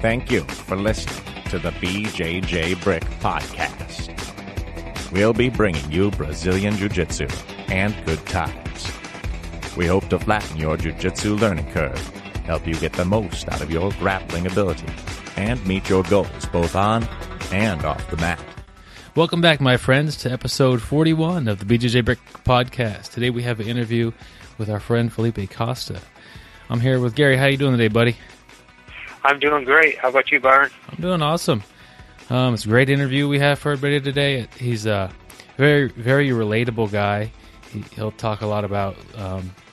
Thank you for listening to the BJJ Brick Podcast. We'll be bringing you Brazilian Jiu-Jitsu and good times. We hope to flatten your Jiu-Jitsu learning curve, help you get the most out of your grappling ability, and meet your goals both on and off the mat. Welcome back, my friends, to episode 41 of the BJJ Brick Podcast. Today we have an interview with our friend Felipe Costa. I'm here with Gary. How you doing today, buddy? I'm doing great. How about you, Byron? I'm doing awesome. It's a great interview we have for everybody today. He's a very, very relatable guy. He'll talk a lot about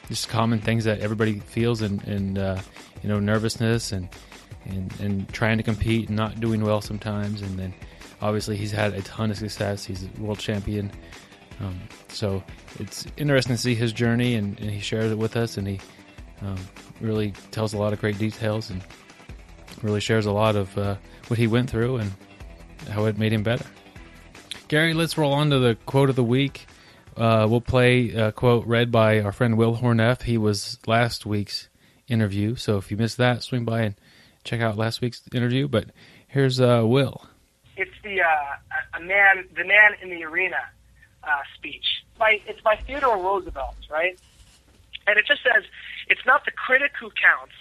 just common things that everybody feels and nervousness and trying to compete and not doing well sometimes. And then obviously he's had a ton of success. He's a world champion. So it's interesting to see his journey, and he shares it with us, and he really tells a lot of great details and really shares a lot of what he went through and how it made him better. Gary, let's roll on to the quote of the week. We'll play a quote read by our friend Will Horneff. He was last week's interview, so if you missed that, swing by and check out last week's interview. But here's Will. It's the man in the arena speech. It's by Theodore Roosevelt, right? And it just says, "It's not the critic who counts,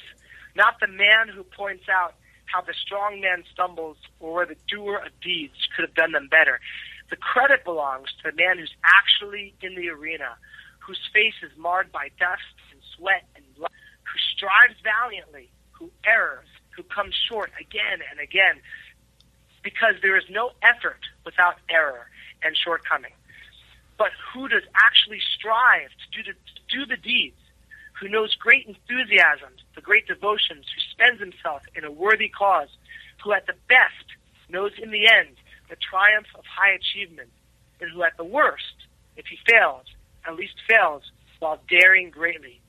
not the man who points out how the strong man stumbles or where the doer of deeds could have done them better. The credit belongs to the man who's actually in the arena, whose face is marred by dust and sweat and blood, who strives valiantly, who errs, who comes short again and again, because there is no effort without error and shortcoming. But who does actually strive to do the deeds, who knows great enthusiasms, the great devotions, who spends himself in a worthy cause, who at the best knows in the end the triumph of high achievement, and who at the worst, if he fails, at least fails while daring greatly,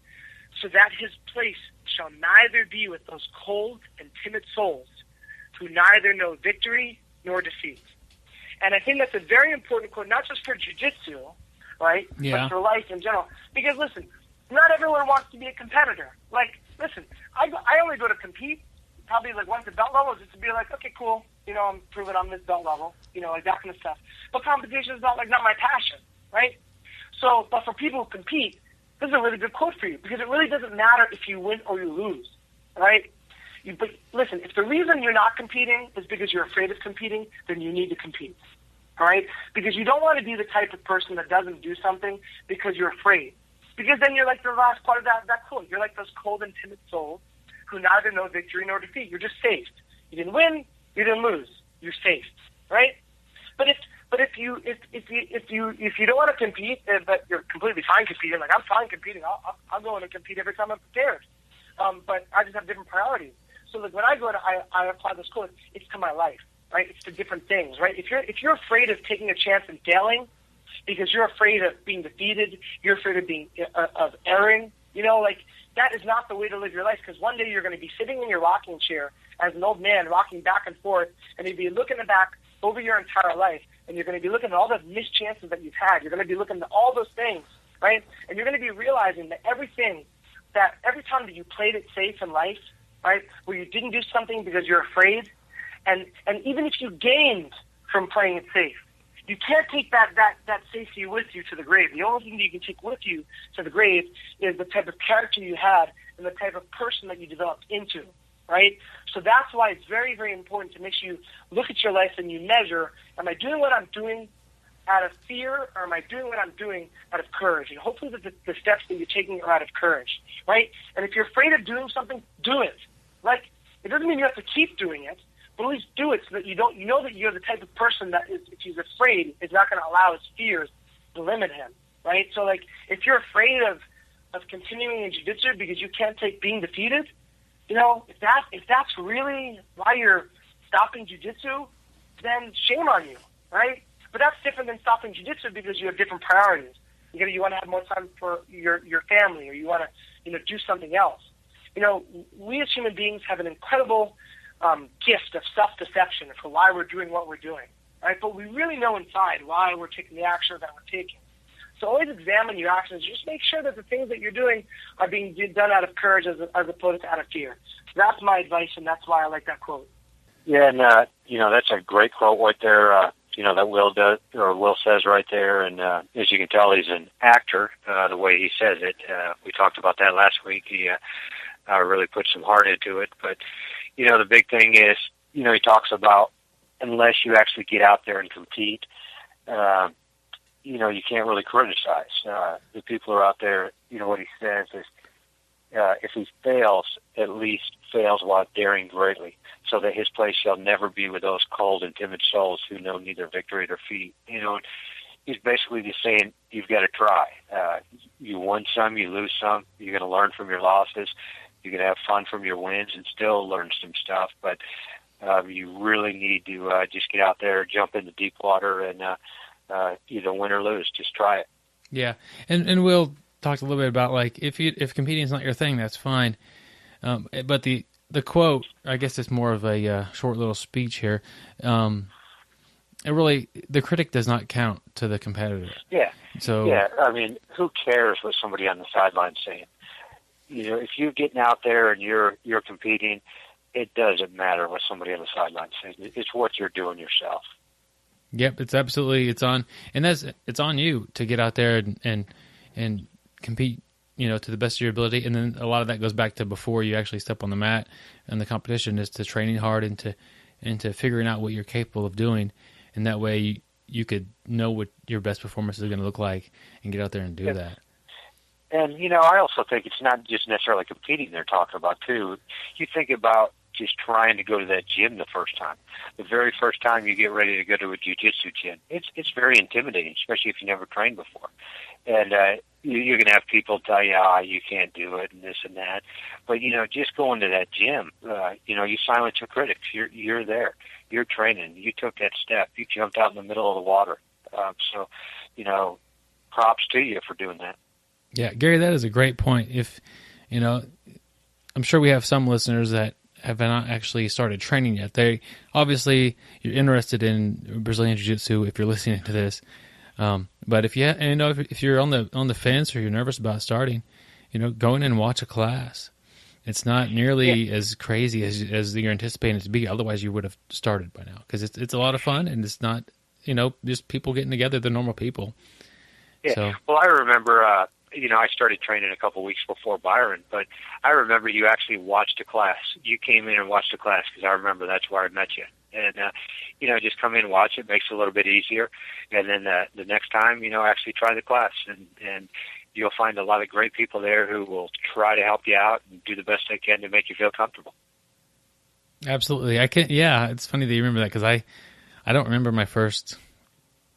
so that his place shall neither be with those cold and timid souls, who neither know victory nor defeat." And I think that's a very important quote, not just for jiu-jitsu, right, but for life in general. Because, listen, not everyone wants to be a competitor. Like, listen, I only go to compete probably like once at belt level just to be like, okay, cool, I'm proving I'm this belt level, like that kind of stuff. But competition is not my passion, right? So, but for people who compete, this is a really good quote for you, because it really doesn't matter if you win or you lose, right? But listen, if the reason you're not competing is because you're afraid of competing, then you need to compete, all right? Because you don't want to be the type of person that doesn't do something because you're afraid. Because then you're like the last part of that quote. You're like those cold and timid souls who neither know victory nor defeat. You're just safe. You didn't win, you didn't lose. You're safe, right? But if you don't want to compete, but you're completely fine competing, like I'm fine competing, I'll go in and compete every time I'm prepared. But I just have different priorities. So like when I go to, I apply this quote, it's to my life, right? It's to different things, right? If you're afraid of taking a chance and failing because you're afraid of being defeated, you're afraid of erring, like that is not the way to live your life, because one day you're going to be sitting in your rocking chair as an old man rocking back and forth, and you'll be looking back over your entire life, and you're going to be looking at all the missed chances that you've had. You're going to be looking at all those things, right? And you're going to be realizing that every time that you played it safe in life, right, where you didn't do something because you're afraid, and even if you gained from playing it safe, you can't take that safety with you to the grave. The only thing that you can take with you to the grave is the type of character you had and the type of person that you developed into, right? So that's why it's very, very important to make sure you look at your life and you measure, am I doing what I'm doing out of fear, or am I doing what I'm doing out of courage? And hopefully the steps that you're taking are out of courage, right? And if you're afraid of doing something, do it. Like, it doesn't mean you have to keep doing it, but at least do it so that you know that you're the type of person that is, if he's afraid, is not going to allow his fears to limit him, right? So, like, if you're afraid of continuing in jiu-jitsu because you can't take being defeated, if that's really why you're stopping jiu-jitsu, then shame on you, right? But that's different than stopping jiu-jitsu because you have different priorities. You want to have more time for your family, or you want to do something else. We as human beings have an incredible gift of self-deception for why we're doing what we're doing, right? But we really know inside why we're taking the action that we're taking. So always examine your actions. Just make sure that the things that you're doing are being done out of courage as opposed to out of fear. So that's my advice, and that's why I like that quote. Yeah, and that's a great quote right there. That Will says right there, and as you can tell, he's an actor. The way he says it, we talked about that last week. He really put some heart into it. But the big thing is, he talks about unless you actually get out there and compete, you can't really criticize the people who are out there. What he says is, if he fails, at least fails while daring greatly, so that his place shall never be with those cold and timid souls who know neither victory nor defeat. He's basically just saying you've got to try. You win some, you lose some. You're going to learn from your losses. You're going to have fun from your wins and still learn some stuff. But you really need to just get out there, jump into deep water, and either win or lose. Just try it. Yeah, and Will talked a little bit about, like, if competing is not your thing, that's fine. But the quote, I guess it's more of a short little speech here. The critic does not count to the competitor. Yeah. So yeah, I mean, who cares what somebody on the sideline saying? If you're getting out there and you're competing, it doesn't matter what somebody on the sideline says. It's what you're doing yourself. Yep, it's on you to get out there and compete, to the best of your ability. And then a lot of that goes back to before you actually step on the mat and the competition, is to training hard and to figuring out what you're capable of doing. And that way you could know what your best performance is going to look like and get out there and do that. And, I also think it's not just necessarily competing they're talking about, too. You think about just trying to go to that gym the first time. The very first time you get ready to go to a jiu-jitsu gym, it's very intimidating, especially if you never trained before. And you're going to have people tell you, you can't do it and this and that. But, just going to that gym, you silence your critics. You're there. You're training. You took that step. You jumped out in the middle of the water. So, props to you for doing that. Yeah, Gary, that is a great point. If, I'm sure we have some listeners that have not actually started training yet. Obviously, you're interested in Brazilian Jiu-Jitsu if you're listening to this. But if you're on the fence or you're nervous about starting, go in and watch a class. It's not nearly as crazy as you're anticipating it to be. Otherwise, you would have started by now, because it's a lot of fun, and it's not just people getting together. They're normal people. Yeah. So. Well, I remember. I started training a couple weeks before Byron, but I remember you actually watched a class. You came in and watched a class, because I remember that's where I met you. And, just come in and watch it. Makes it a little bit easier. And then the next time, actually try the class. And you'll find a lot of great people there who will try to help you out and do the best they can to make you feel comfortable. Absolutely. It's funny that you remember that, because I don't remember my first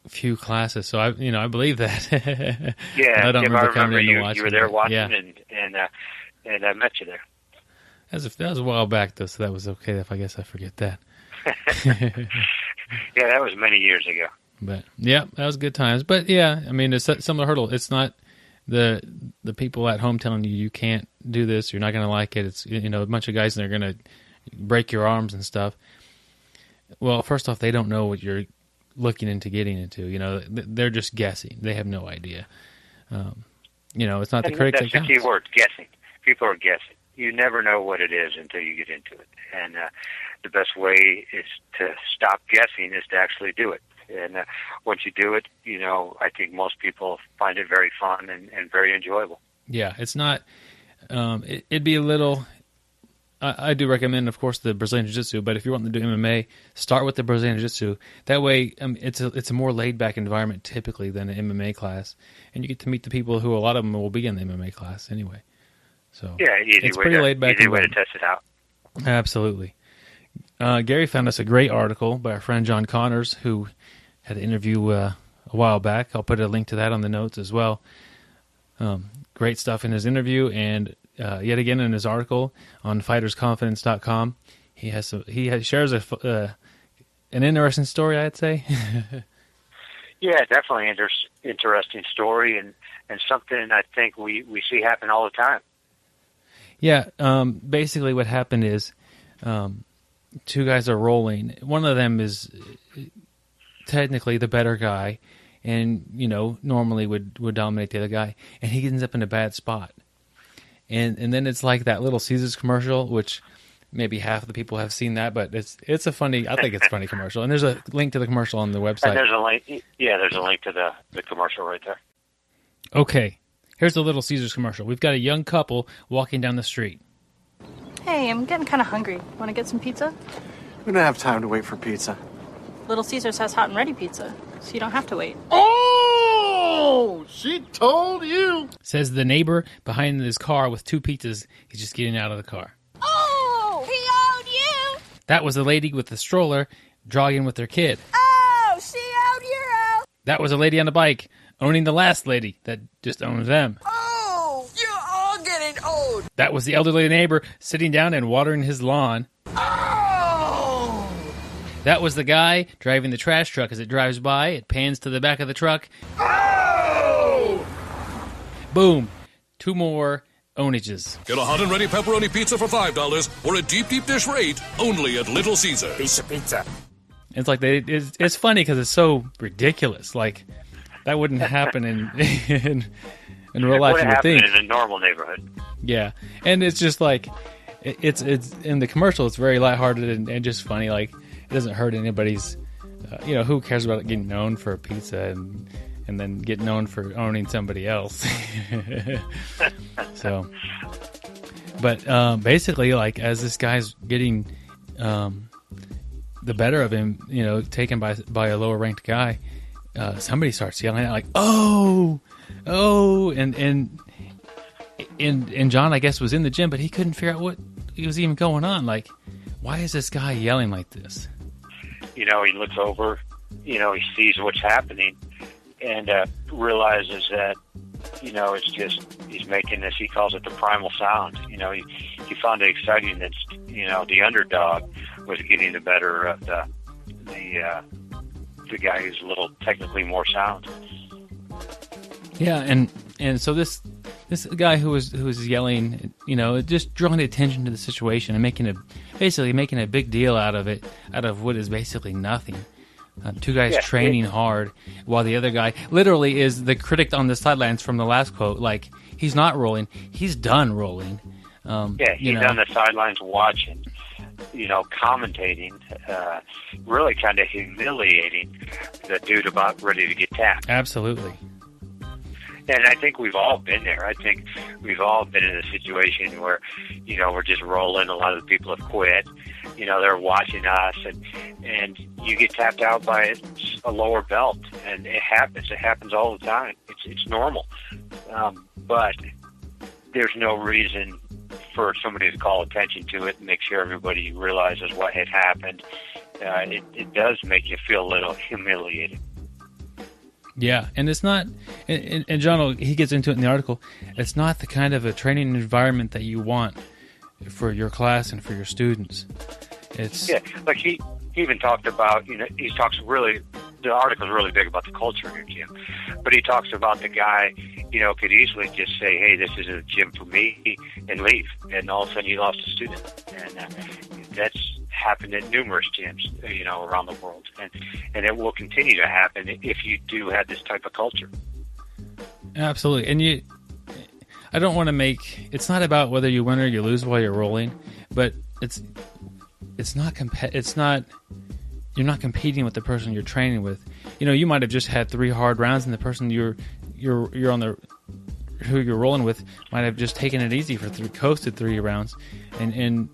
few classes, so I believe that. Yeah, I don't remember coming in and watching. You were there watching, and I met you there. That was a while back, though, so that was okay. If I guess I forget that. Yeah, that was many years ago. But yeah, that was good times. But yeah, I mean, it's a similar hurdle. It's not the people at home telling you can't do this, you're not going to like it. It's a bunch of guys and they're going to break your arms and stuff. Well, first off, they don't know what you're looking into getting into. They're just guessing. They have no idea. It's not the critics that counts. That's the key word, guessing. People are guessing. You never know what it is until you get into it. And the best way is to stop guessing is to actually do it. And once you do it, I think most people find it very fun and very enjoyable. Yeah, it's not. It'd be a little. I do recommend, of course, the Brazilian Jiu-Jitsu, but if you want to do MMA, start with the Brazilian Jiu-Jitsu. That way, it's a more laid-back environment typically than an MMA class, and you get to meet the people who a lot of them will be in the MMA class anyway. So yeah, it's pretty laid-back. Easy way to test it out. Absolutely. Gary found us a great article by our friend John Connors, who had an interview a while back. I'll put a link to that on the notes as well. Great stuff in his interview, and yet again in his article on fightersconfidence.com, he shares an interesting story, I'd say. Yeah, definitely interesting story, and something I think we see happen all the time. Yeah, basically what happened is two guys are rolling. One of them is technically the better guy. and normally would dominate the other guy, and he ends up in a bad spot. And then it's like that Little Caesars commercial, which maybe half of the people have seen that, but it's a funny, I think it's a funny commercial. And there's a link to the commercial on the website. And there's a link. Yeah, there's a link to the commercial right there. Okay, here's the Little Caesars commercial. We've got a young couple walking down the street. Hey, I'm getting kind of hungry. Want to get some pizza? We don't have time to wait for pizza. Little Caesars has hot and ready pizza, so you don't have to wait. Oh, she told you. Says the neighbor behind his car with 2 pizzas. He's just getting out of the car. Oh, he owed you. That was the lady with the stroller jogging with their kid. Oh, she owed you. That was a lady on a bike owning the last lady that just owns them. Oh, you're all getting old. That was the elderly neighbor sitting down and watering his lawn. Oh. That was the guy driving the trash truck. As it drives by, it pans to the back of the truck. Oh. Boom. 2 more ownages. Get a hot and ready pepperoni pizza for $5 or a deep dish rate only at Little Caesars. Pizza. It's like it's funny because it's so ridiculous. Like that wouldn't happen in real life. It You would happen think in a normal neighborhood. Yeah, and it's just like it's in the commercial. It's very lighthearted and just funny. Like it doesn't hurt anybody's. Who cares about getting known for a pizza and then get known for owning somebody else? So, but basically, like as this guy's getting the better of him, taken by a lower ranked guy, somebody starts yelling out like, "Oh, and John, I guess, was in the gym, but he couldn't figure out what was even going on. Like, why is this guy yelling like this? He looks over, he sees what's happening and realizes that, it's just, he's making this, he calls it the primal sound. He found it exciting that, the underdog was getting the better of the guy who's a little technically more sound. Yeah, and so this guy who was yelling, just drawing attention to the situation and basically making a big deal out of what is basically nothing. 2 guys training hard while the other guy literally is the critic on the sidelines from the last quote. Like, he's not rolling, he's done rolling. He's on the sidelines watching, commentating, really kind of humiliating the dude about ready to get tapped. Absolutely. And I think we've all been there. I think we've all been in a situation where, we're just rolling. A lot of the people have quit. They're watching us, and you get tapped out by a lower belt, and it happens. It happens all the time. It's normal. But there's no reason for somebody to call attention to it and make sure everybody realizes what had happened. It does make you feel a little humiliated. Yeah, and it's not, and John, he gets into it in the article, it's not the kind of a training environment that you want for your class and for your students. Like he even talked about, he talks really, the article's really big about the culture in your gym, but he talks about the guy, could easily just say, hey, this isn't a gym for me, and leave, and all of a sudden you lost a student, and that's happened at numerous gyms, around the world, and it will continue to happen if you do have this type of culture. Absolutely, and I don't want to make, it's not about whether you win or you lose while you're rolling, but it's not you're not competing with the person you're training with. You might have just had 3 hard rounds, and the person you're on who you're rolling with might have just taken it easy for coasted 3 rounds, and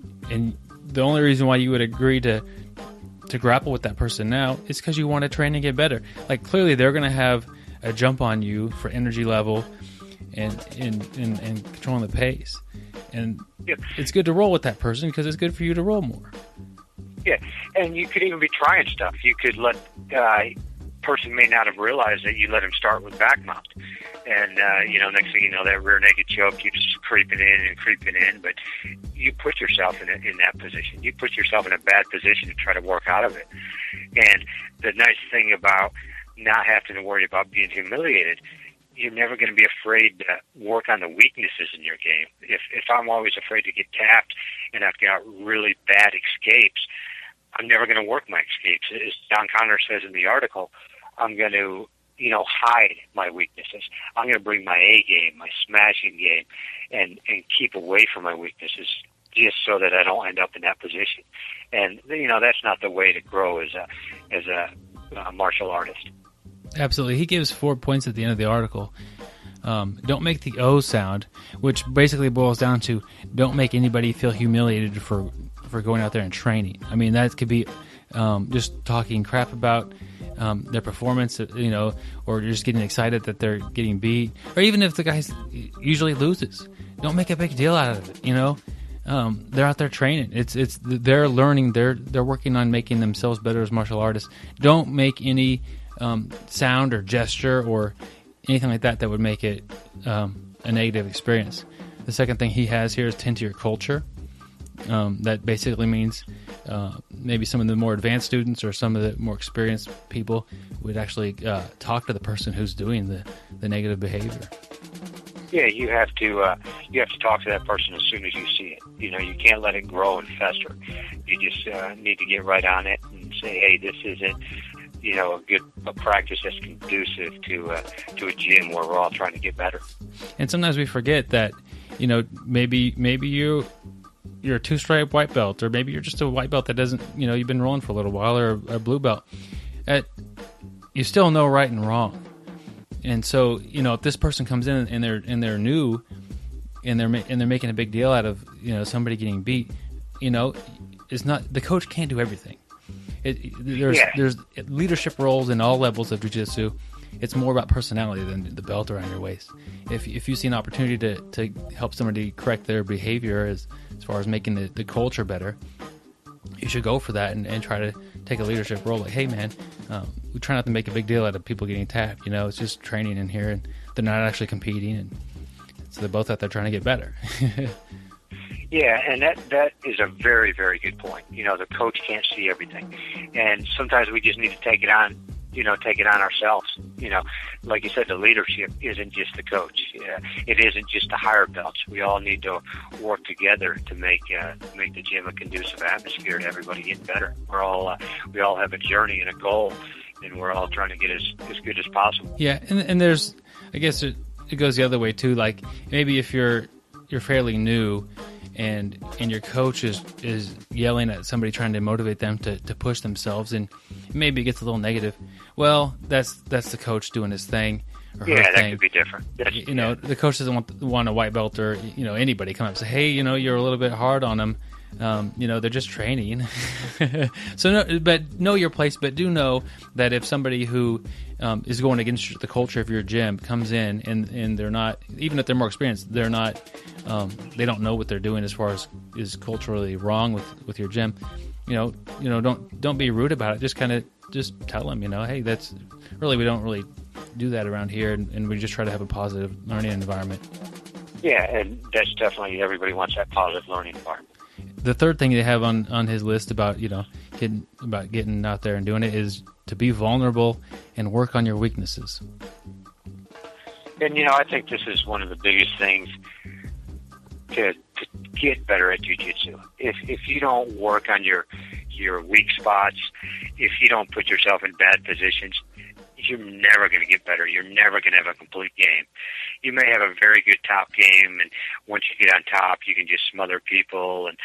the only reason why you would agree to grapple with that person now is because you want to train and get better. Like, clearly they're going to have a jump on you for energy level and controlling the pace. And it's good to roll with that person because it's good for you to roll more. Yeah, and you could even be trying stuff. You could let person may not have realized that you let him start with back mount. And, next thing you know, that rear naked choke keeps creeping in, but you put yourself in that position. You put yourself in a bad position to try to work out of it. And the nice thing about not having to worry about being humiliated, you're never going to be afraid to work on the weaknesses in your game. If I'm always afraid to get tapped and I've got really bad escapes, I'm never going to work my escapes. As John Connor says in the article, I'm going to hide my weaknesses. I'm going to bring my A game, my smashing game, and keep away from my weaknesses just so that I don't end up in that position. And, that's not the way to grow as a martial artist. Absolutely. He gives 4 points at the end of the article. Don't make the O sound, which basically boils down to don't make anybody feel humiliated for going out there and training. I mean, that could be just talking crap about their performance, or just getting excited that they're getting beat, or even if the guy usually loses, don't make a big deal out of it. They're out there training. They're learning. They're working on making themselves better as martial artists. Don't make any sound or gesture or anything like that would make it a negative experience. The second thing he has here is tend to your culture. That basically means maybe some of the more advanced students or some of the more experienced people would actually talk to the person who's doing the negative behavior. Yeah, you have to talk to that person as soon as you see it. You can't let it grow and fester. You just need to get right on it and say, hey, this isn't a practice that's conducive to a gym where we're all trying to get better. And sometimes we forget that maybe you're a 2-stripe white belt, or maybe you're just a white belt that doesn't, you've been rolling for a little while, or a blue belt. You still know right and wrong. And so, if this person comes in and they're new, and they're making a big deal out of somebody getting beat, it's not, the coach can't do everything. There's leadership roles in all levels of jiu-jitsu. It's more about personality than the belt around your waist. If you see an opportunity to help somebody correct their behavior as far as making the culture better, you should go for that and try to take a leadership role. Like, hey man, we try not to make a big deal out of people getting tapped. It's just training in here, and they're not actually competing, and so they're both out there trying to get better. Yeah, and that is a very, very good point. The coach can't see everything, and sometimes we just need to take it on ourselves. Like you said, the leadership isn't just the coach. It isn't just the higher belts. We all need to work together to make the gym a conducive atmosphere to everybody getting better. We all have a journey and a goal, and we're all trying to get as good as possible. Yeah, and there's, I guess it goes the other way too. Like maybe if you're fairly new, and your coach is yelling at somebody trying to motivate them to push themselves, and maybe it gets a little negative. Well, that's the coach doing his thing or her that thing. Could be different. The coach doesn't want a white belt or anybody come up and say, hey, you're a little bit hard on them. They're just training. So but know your place. But do know that if somebody who is going against the culture of your gym comes in and they're not, even if they're more experienced, they're not, they don't know what they're doing as far as is culturally wrong with your gym. Don't be rude about it. Just tell them, hey, that's really, we don't really do that around here, and we just try to have a positive learning environment. Yeah, and that's definitely, everybody wants that positive learning environment. The third thing they have on his list about getting out there and doing it is to be vulnerable and work on your weaknesses. And I think this is one of the biggest things to get better at jiu-jitsu. If you don't work on your weak spots, if you don't put yourself in bad positions, you're never going to get better. You're never going to have a complete game. You may have a very good top game, and once you get on top, you can just smother people and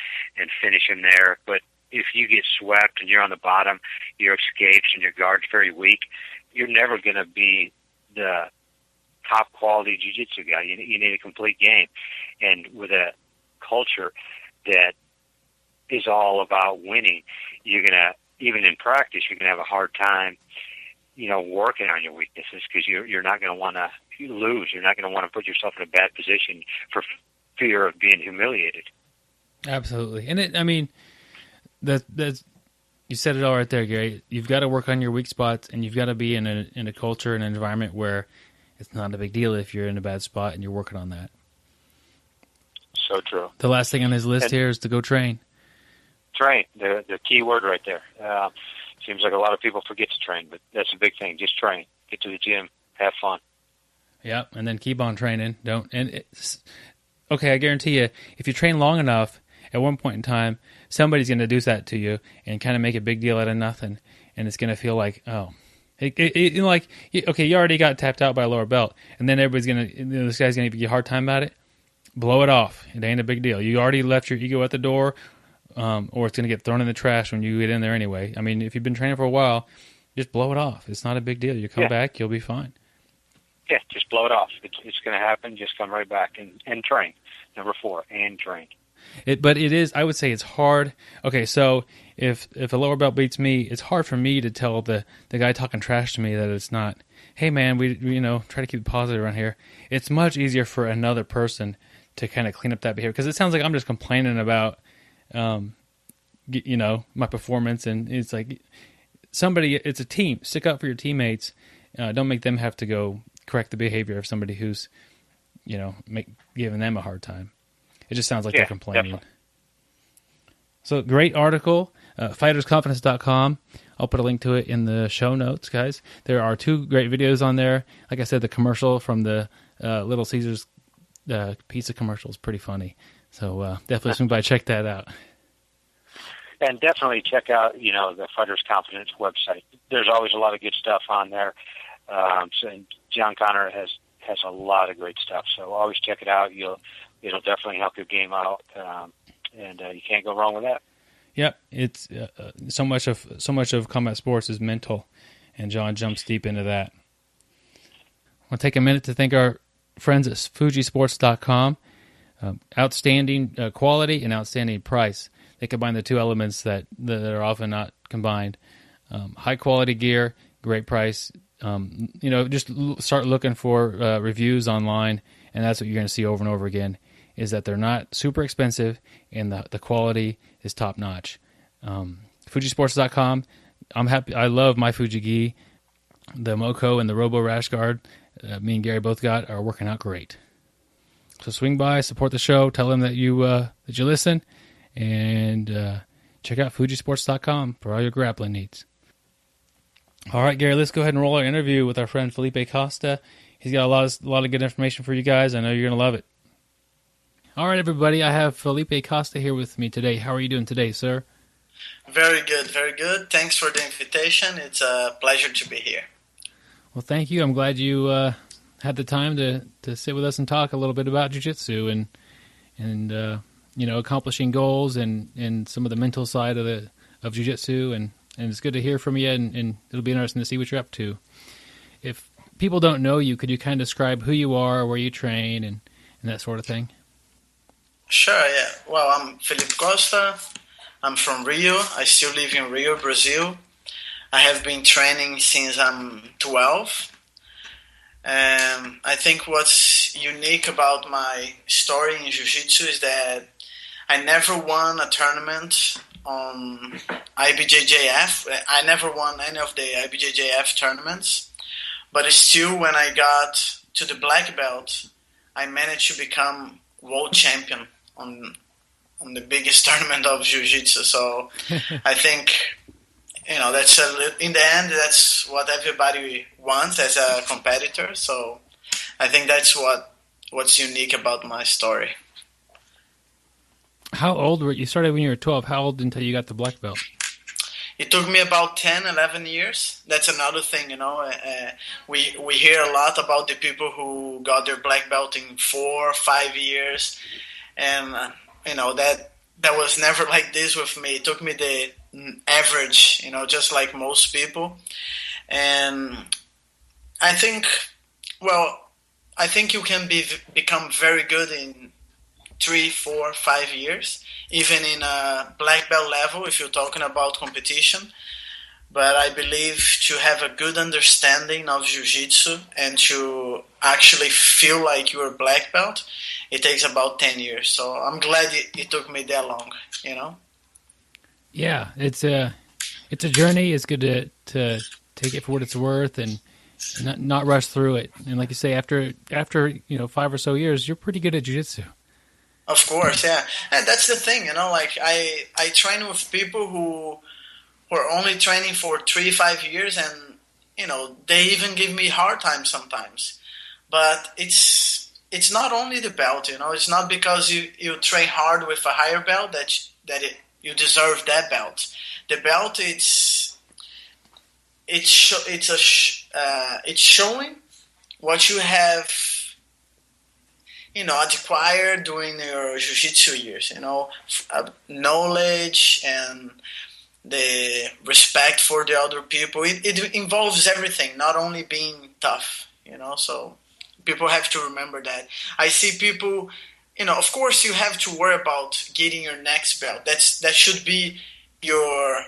finish them there. But if you get swept and you're on the bottom, your escapes and your guard's very weak, you're never going to be the top quality jiu-jitsu guy. You need a complete game. And with a culture that is all about winning, you're going to, even in practice, you're going to have a hard time working on your weaknesses, because you're not going to want to lose. You're not going to want to put yourself in a bad position for fear of being humiliated. Absolutely. And that's you said it all right there, Gary. You've got to work on your weak spots, and you've got to be in a culture and an environment where it's not a big deal if you're in a bad spot and you're working on that. So true. The last thing on his list here is to go train. Train, the key word right there. Seems like a lot of people forget to train, but that's a big thing. Just train. Get to the gym. Have fun. Yep, and then keep on training. Okay, I guarantee you, if you train long enough, at one point in time, somebody's going to do that to you and kind of make a big deal out of nothing, and it's going to feel like, oh, Okay, you already got tapped out by a lower belt, and then everybody's this guy's gonna give you a hard time about it. Blow it off. It ain't a big deal. You already left your ego at the door, or it's gonna get thrown in the trash when you get in there anyway. I mean, if you've been training for a while, just blow it off. It's not a big deal. You come back, you'll be fine. Yeah, just blow it off. It's going to happen. Just come right back and train. Number 4, and train. But it is, I would say it's hard. Okay, so if a lower belt beats me, it's hard for me to tell the guy talking trash to me that it's not, hey man, we try to keep it positive around here. It's much easier for another person to kind of clean up that behavior, because it sounds like I'm just complaining about, my performance, and it's like it's a team. Stick up for your teammates. Don't make them have to go correct the behavior of somebody who's, giving them a hard time. It just sounds like they're complaining. Definitely. So great article, fightersconfidence.com. I'll put a link to it in the show notes, guys. There are 2 great videos on there. Like I said, the commercial from the Little Caesars pizza commercial is pretty funny. So definitely swing by, check that out. And definitely check out, the Fighters Confidence website. There's always a lot of good stuff on there. And John Connor has a lot of great stuff. So always check it out. It'll definitely help your game out, and you can't go wrong with that. Yep, it's so much of combat sports is mental, and John jumps deep into that. I'll take a minute to thank our friends at fujisports.com. Outstanding quality and outstanding price. They combine the 2 elements that are often not combined. High quality gear, great price. Just start looking for reviews online, and that's what you're going to see over and over again, is that they're not super expensive, and the quality is top notch. Fujisports.com. I'm happy. I love my Fuji gi. The Moko and the Robo Rash Guard, me and Gary both are working out great. So swing by, support the show, tell them that you listen, and check out Fujisports.com for all your grappling needs. All right, Gary, let's go ahead and roll our interview with our friend Felipe Costa. He's got a lot of good information for you guys. I know you're going to love it. All right, everybody, I have Felipe Costa here with me today. How are you doing today, sir? Very good, very good. Thanks for the invitation. It's a pleasure to be here. Well, thank you. I'm glad you had the time to sit with us and talk a little bit about jiu-jitsu and accomplishing goals and some of the mental side of jiu-jitsu, and it's good to hear from you, and it'll be interesting to see what you're up to. If people don't know you, could you kind of describe who you are, where you train, and that sort of thing? Sure, yeah. Well, I'm Felipe Costa. I'm from Rio. I still live in Rio, Brazil. I have been training since I'm 12. And I think what's unique about my story in jiu-jitsu is that I never won a tournament on IBJJF. I never won any of the IBJJF tournaments, but still, when I got to the black belt, I managed to become world champion on the biggest tournament of jiu-jitsu. So I think, that's in the end, that's what everybody wants as a competitor. So I think that's what's unique about my story. How old were you? Started when you were 12. How old until you got the black belt? It took me about 10, 11 years. That's another thing, we hear a lot about the people who got their black belt in 4 or 5 years. And, that was never like this with me. It took me the average, just like most people. And I think you can become very good in 3, 4, 5 years, even in a black belt level if you're talking about competition. But I believe to have a good understanding of jiu-jitsu and to actually feel like you're a black belt, it takes about 10 years. So I'm glad it took me that long, Yeah, it's a journey. It's good to take it for what it's worth and not rush through it. And like you say, after 5 or so years, you're pretty good at jiu-jitsu. Of course, yeah. And that's the thing, I train with people who are only training for 3-5 years, and they even give me hard time sometimes. But it's not only the belt, it's not because you train hard with a higher belt that you deserve that belt. The belt, it's it's showing what you have, acquired during your jiu-jitsu years, knowledge and the respect for the other people. It involves everything, not only being tough, so people have to remember that. I see people, of course you have to worry about getting your next belt. That should be your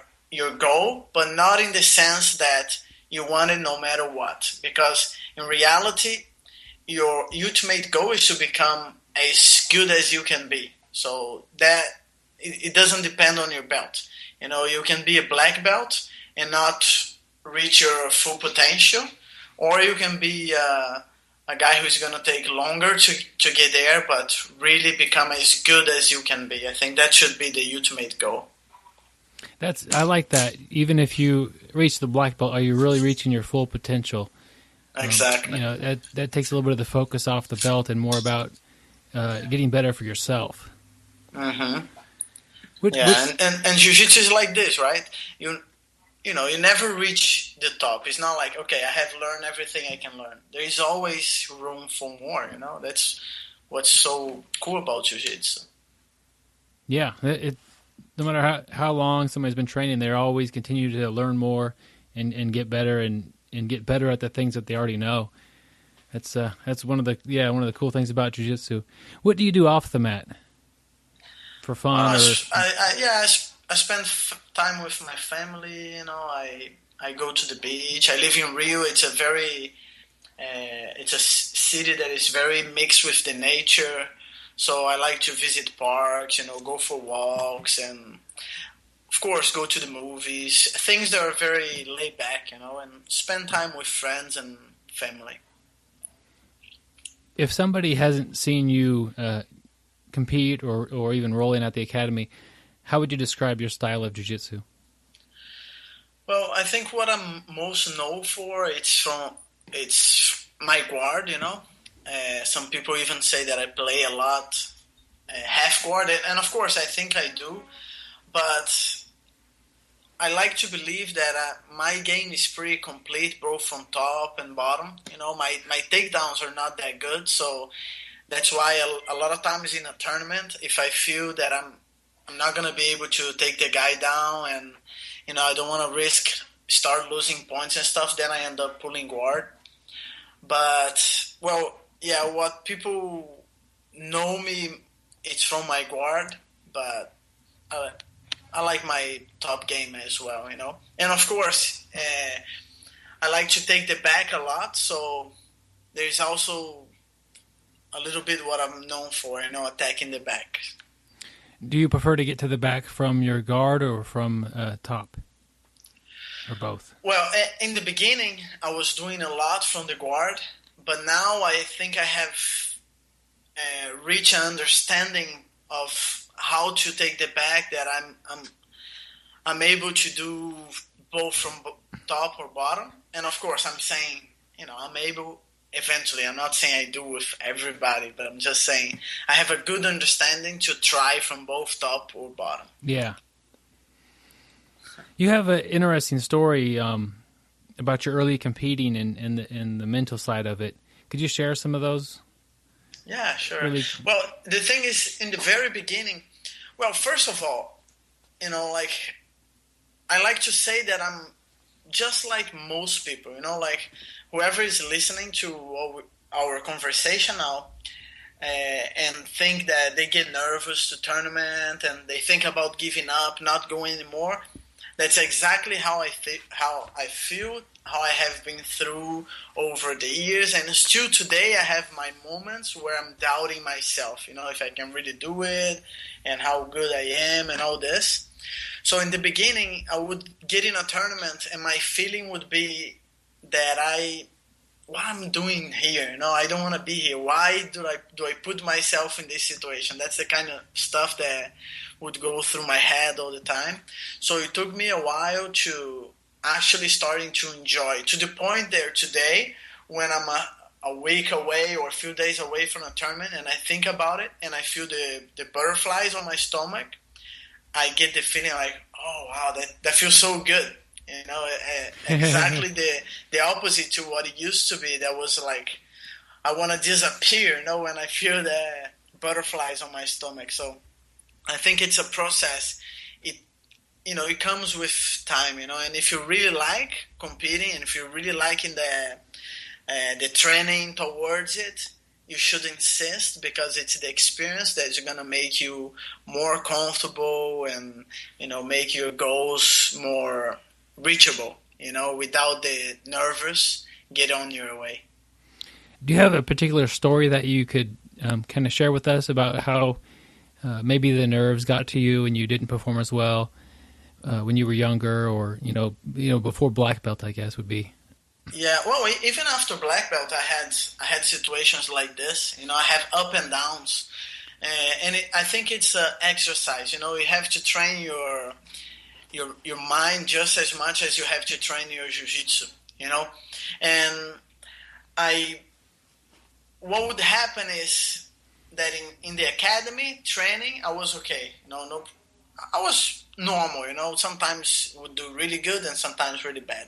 goal, but not in the sense that you want it no matter what. Because in reality, your ultimate goal is to become as good as you can be. So that it doesn't depend on your belt. You can be a black belt and not reach your full potential, or you can be a guy who's going to take longer to get there, but really become as good as you can be. I think that should be the ultimate goal. I like that. Even if you reach the black belt, are you really reaching your full potential? Exactly. That takes a little bit of the focus off the belt and more about getting better for yourself. Mm-hmm. And jiu-jitsu is like this, right? You never reach the top. It's not like, okay, I have learned everything I can learn. There is always room for more. That's what's so cool about jiu-jitsu. Yeah, no matter how long somebody's been training, they always continue to learn more and get better and get better at the things that they already know. That's one of the cool things about jiu-jitsu. What do you do off the mat for fun? I spend time with my family. I go to the beach. I live in Rio. It's a city that is very mixed with the nature. So I like to visit parks, go for walks, and of course go to the movies. Things that are very laid back, and spend time with friends and family. If somebody hasn't seen you compete or even rolling at the academy, how would you describe your style of jiu-jitsu? Well, I think what I'm most known for, it's my guard, some people even say that I play a lot half guard, and of course I think I do, but I like to believe that my game is pretty complete, both from top and bottom. My takedowns are not that good, so that's why a lot of times in a tournament, if I feel that I'm not going to be able to take the guy down and, I don't want to start losing points and stuff, then I end up pulling guard. But, well, yeah, what people know me, it's from my guard, but I like my top game as well, And of course, I like to take the back a lot, so there's also a little bit what I'm known for, attacking the back. Do you prefer to get to the back from your guard or from top? Or both? Well, in the beginning, I was doing a lot from the guard, but now I think I have reached an understanding of how to take the back that I'm able to do both from top or bottom. And of course, I'm saying, I'm able eventually. I'm not saying I do with everybody, but I'm just saying I have a good understanding to try from both top or bottom. Yeah. You have an interesting story about your early competing and the mental side of it. Could you share some of those? Yeah, sure. Well, the thing is, in the very beginning, well, first of all, I like to say that I'm just like most people, whoever is listening to our conversation now and think that they get nervous to tournament and they think about giving up, not going anymore. That's exactly how I feel, how I have been through over the years, and still today I have my moments where I'm doubting myself, if I can really do it and how good I am and all this. So in the beginning, I would get in a tournament and my feeling would be that what I'm doing here, I don't want to be here. Why do I put myself in this situation? That's the kind of stuff that would go through my head all the time. So it took me a while to actually starting to enjoy, to the point there today when I'm a week away or a few days away from a tournament and I think about it and I feel the butterflies on my stomach, I get the feeling like, oh wow, that feels so good. You know, exactly the opposite to what it used to be. That was like, I want to disappear, you know, when I feel the butterflies on my stomach. So I think it's a process. It comes with time, you know, and if you really like competing and if you're really liking the training towards it, you should insist, because it's the experience that's going to make you more comfortable and, you know, make your goals more reachable, you know, without the nervous get on your way. Do you have a particular story that you could kind of share with us about how maybe the nerves got to you and you didn't perform as well when you were younger, or you know before black belt, I guess would be? Yeah, well, even after black belt, I had situations like this. You know, I have up and downs, and I think it's an exercise. You know, you have to train your mind just as much as you have to train your jiu-jitsu. You know, and what would happen is that in the academy training, I was okay. No, I was normal, you know. Sometimes would do really good and sometimes really bad.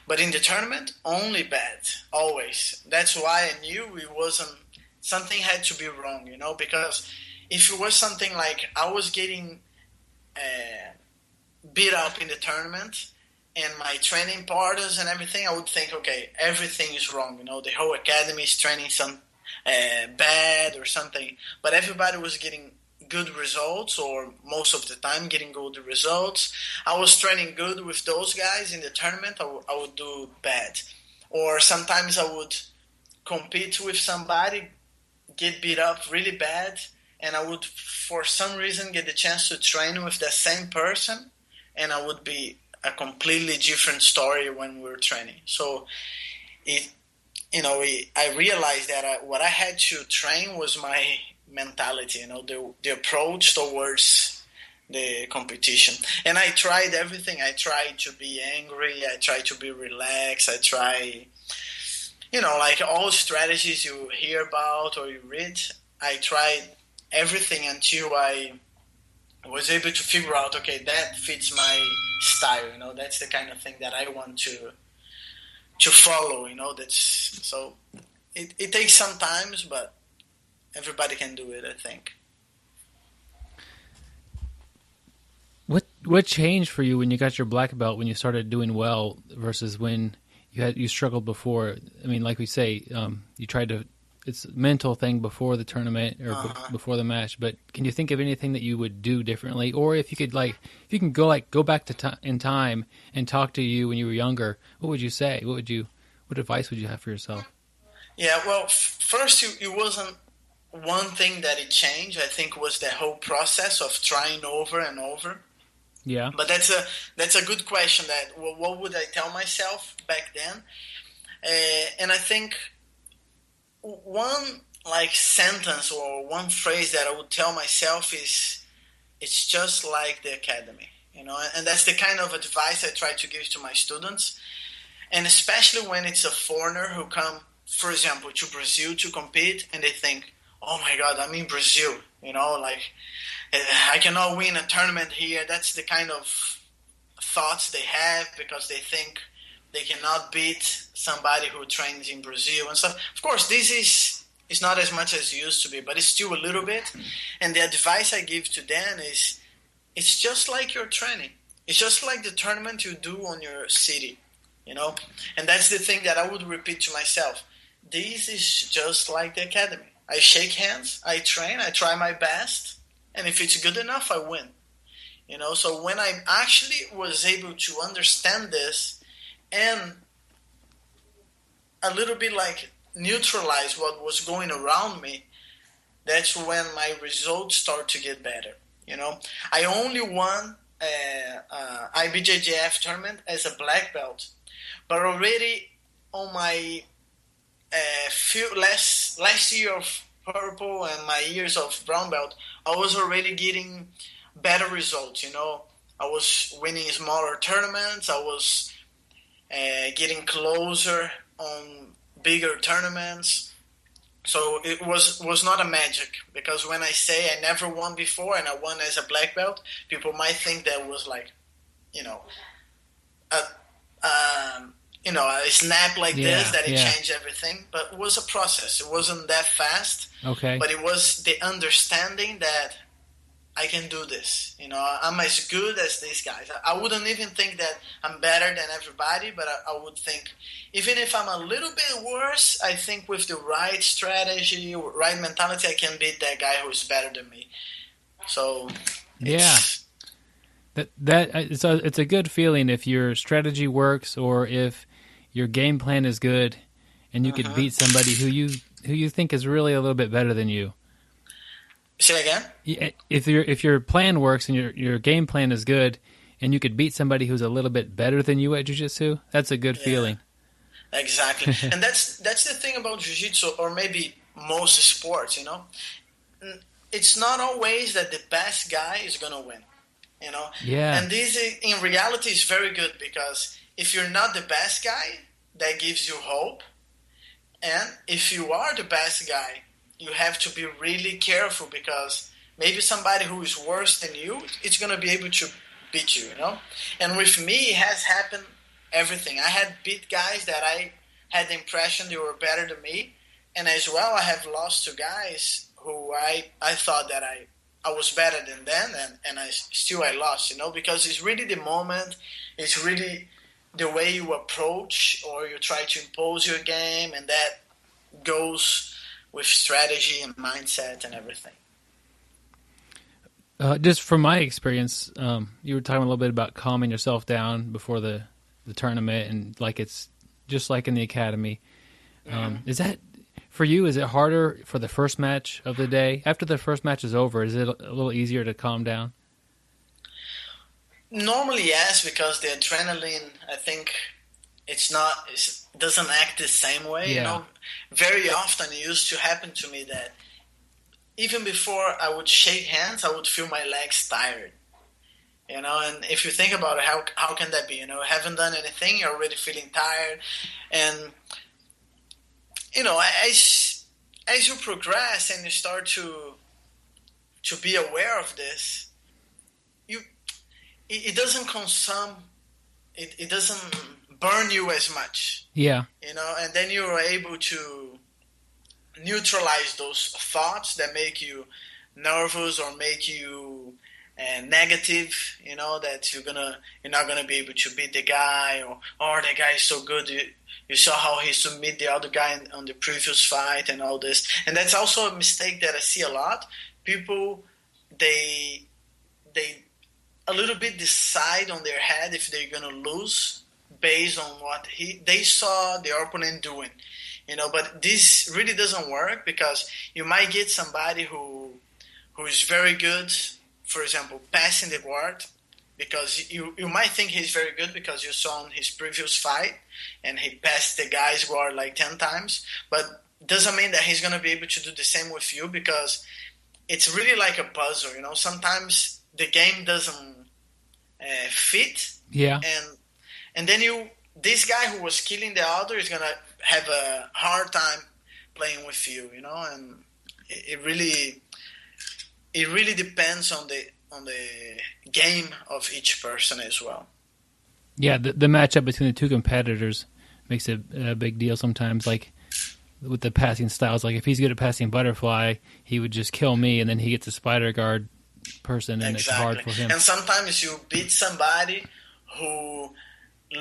But in the tournament, only bad, always. That's why I knew something had to be wrong, you know, because if it was something like I was getting beat up in the tournament and my training partners and everything, I would think, okay, everything is wrong, you know, the whole academy is training some bad or something. But everybody was getting good results, or most of the time getting good results. I was training good with those guys in the tournament. I would do bad, or sometimes I would compete with somebody, get beat up really bad, and I would for some reason get the chance to train with the same person, and I would be a completely different story when we were training. So I realized that what I had to train was my mentality, you know, the approach towards the competition. And I tried everything. I tried to be angry. I tried to be relaxed. I try, you know, like all strategies you hear about or you read, I tried everything until I was able to figure out, okay, that fits my style, you know, that's the kind of thing that I want to follow, you know. So it takes some time, but everybody can do it, I think. What changed for you when you got your black belt, when you started doing well versus when you struggled before? I mean, like we say, you tried to. It's a mental thing before the tournament or before the match. But can you think of anything that you would do differently, or if you could, if you can go back to in time and talk to you when you were younger, what would you say? What advice would you have for yourself? Yeah, well, first it wasn't one thing that it changed. I think was the whole process of trying over and over. Yeah. But that's a good question. That what would I tell myself back then? And I think one sentence or one phrase that I would tell myself is, it's just like the academy, you know. And that's the kind of advice I try to give to my students, and especially when it's a foreigner who come, for example, to Brazil to compete, and they think, oh my God, I'm in Brazil, you know, I cannot win a tournament here. That's the kind of thoughts they have, because they think they cannot beat somebody who trains in Brazil and stuff. Of course, this is not as much as it used to be, but it's still a little bit. And the advice I give to them is, it's just like your training. It's just like the tournament you do on your city, you know. And that's the thing that I would repeat to myself. This is just like the academy. I shake hands, I train, I try my best, and if it's good enough, I win. You know, so when I actually was able to understand this and a little bit neutralize what was going around me, that's when my results start to get better. You know, I only won IBJJF tournament as a black belt, but already on my last year of purple and my years of brown belt, I was already getting better results. You know, I was winning smaller tournaments. I was getting closer on bigger tournaments. So it was not a magic, because when I say I never won before and I won as a black belt, people might think that was a snap like this that it yeah. changed everything. But it was a process. It wasn't that fast. Okay. But it was the understanding that I can do this. I'm as good as these guys. I wouldn't even think that I'm better than everybody, but I would think, even if I'm a little bit worse, I think with the right strategy, right mentality, I can beat that guy who's better than me. So, it's a good feeling if your strategy works or if your game plan is good, and you could beat somebody who you think is really a little bit better than you. Say again? If your plan works and your game plan is good, and you could beat somebody who's a little bit better than you at jiu-jitsu, that's a good feeling. Exactly. And that's the thing about jiu-jitsu, or maybe most sports, It's not always that the best guy is going to win, Yeah. And this, in reality, is very good, because if you're not the best guy, that gives you hope. And if you are the best guy, you have to be really careful, because maybe somebody who is worse than you is going to be able to beat you, And with me, it has happened everything. I had beat guys that I had the impression they were better than me. And as well, I have lost to guys who I thought that I was better than them, and I lost, because it's really the moment. It's really the way you approach, or you try to impose your game, and that goes with strategy and mindset and everything. Just from my experience, you were talking a little bit about calming yourself down before the tournament, and like it's just like in the academy. Is that, for you, is it harder for the first match of the day? After the first match is over, is it a little easier to calm down? Normally, yes, because the adrenaline, I think, it doesn't act the same way. Very often it used to happen to me that even before I would shake hands, I would feel my legs tired. And if you think about it, how can that be? Haven't done anything, you're already feeling tired. And as you progress and you start to be aware of this, it doesn't consume, it doesn't burn you as much. Yeah. And then you're able to neutralize those thoughts that make you nervous or make you negative, that you're not gonna be able to beat the guy, or the guy is so good. You saw how he submitted the other guy on the previous fight and all this. And that's also a mistake that I see a lot. People, they a little bit decide on their head if they're going to lose based on what they saw their opponent doing. But this really doesn't work, because you might get somebody who is very good, for example, passing the guard, because you might think he's very good because you saw in his previous fight and he passed the guy's guard like 10 times, but doesn't mean that he's going to be able to do the same with you, because it's really like a puzzle. Sometimes the game doesn't fit. Yeah. And then this guy who was killing the other is going to have a hard time playing with you, and it really depends on the game of each person as well. Yeah, the matchup between the two competitors makes it a big deal sometimes. Like with the passing styles, like if he's good at passing butterfly, he would just kill me, and then he gets a spider guard person, and It's hard for him. And sometimes you beat somebody who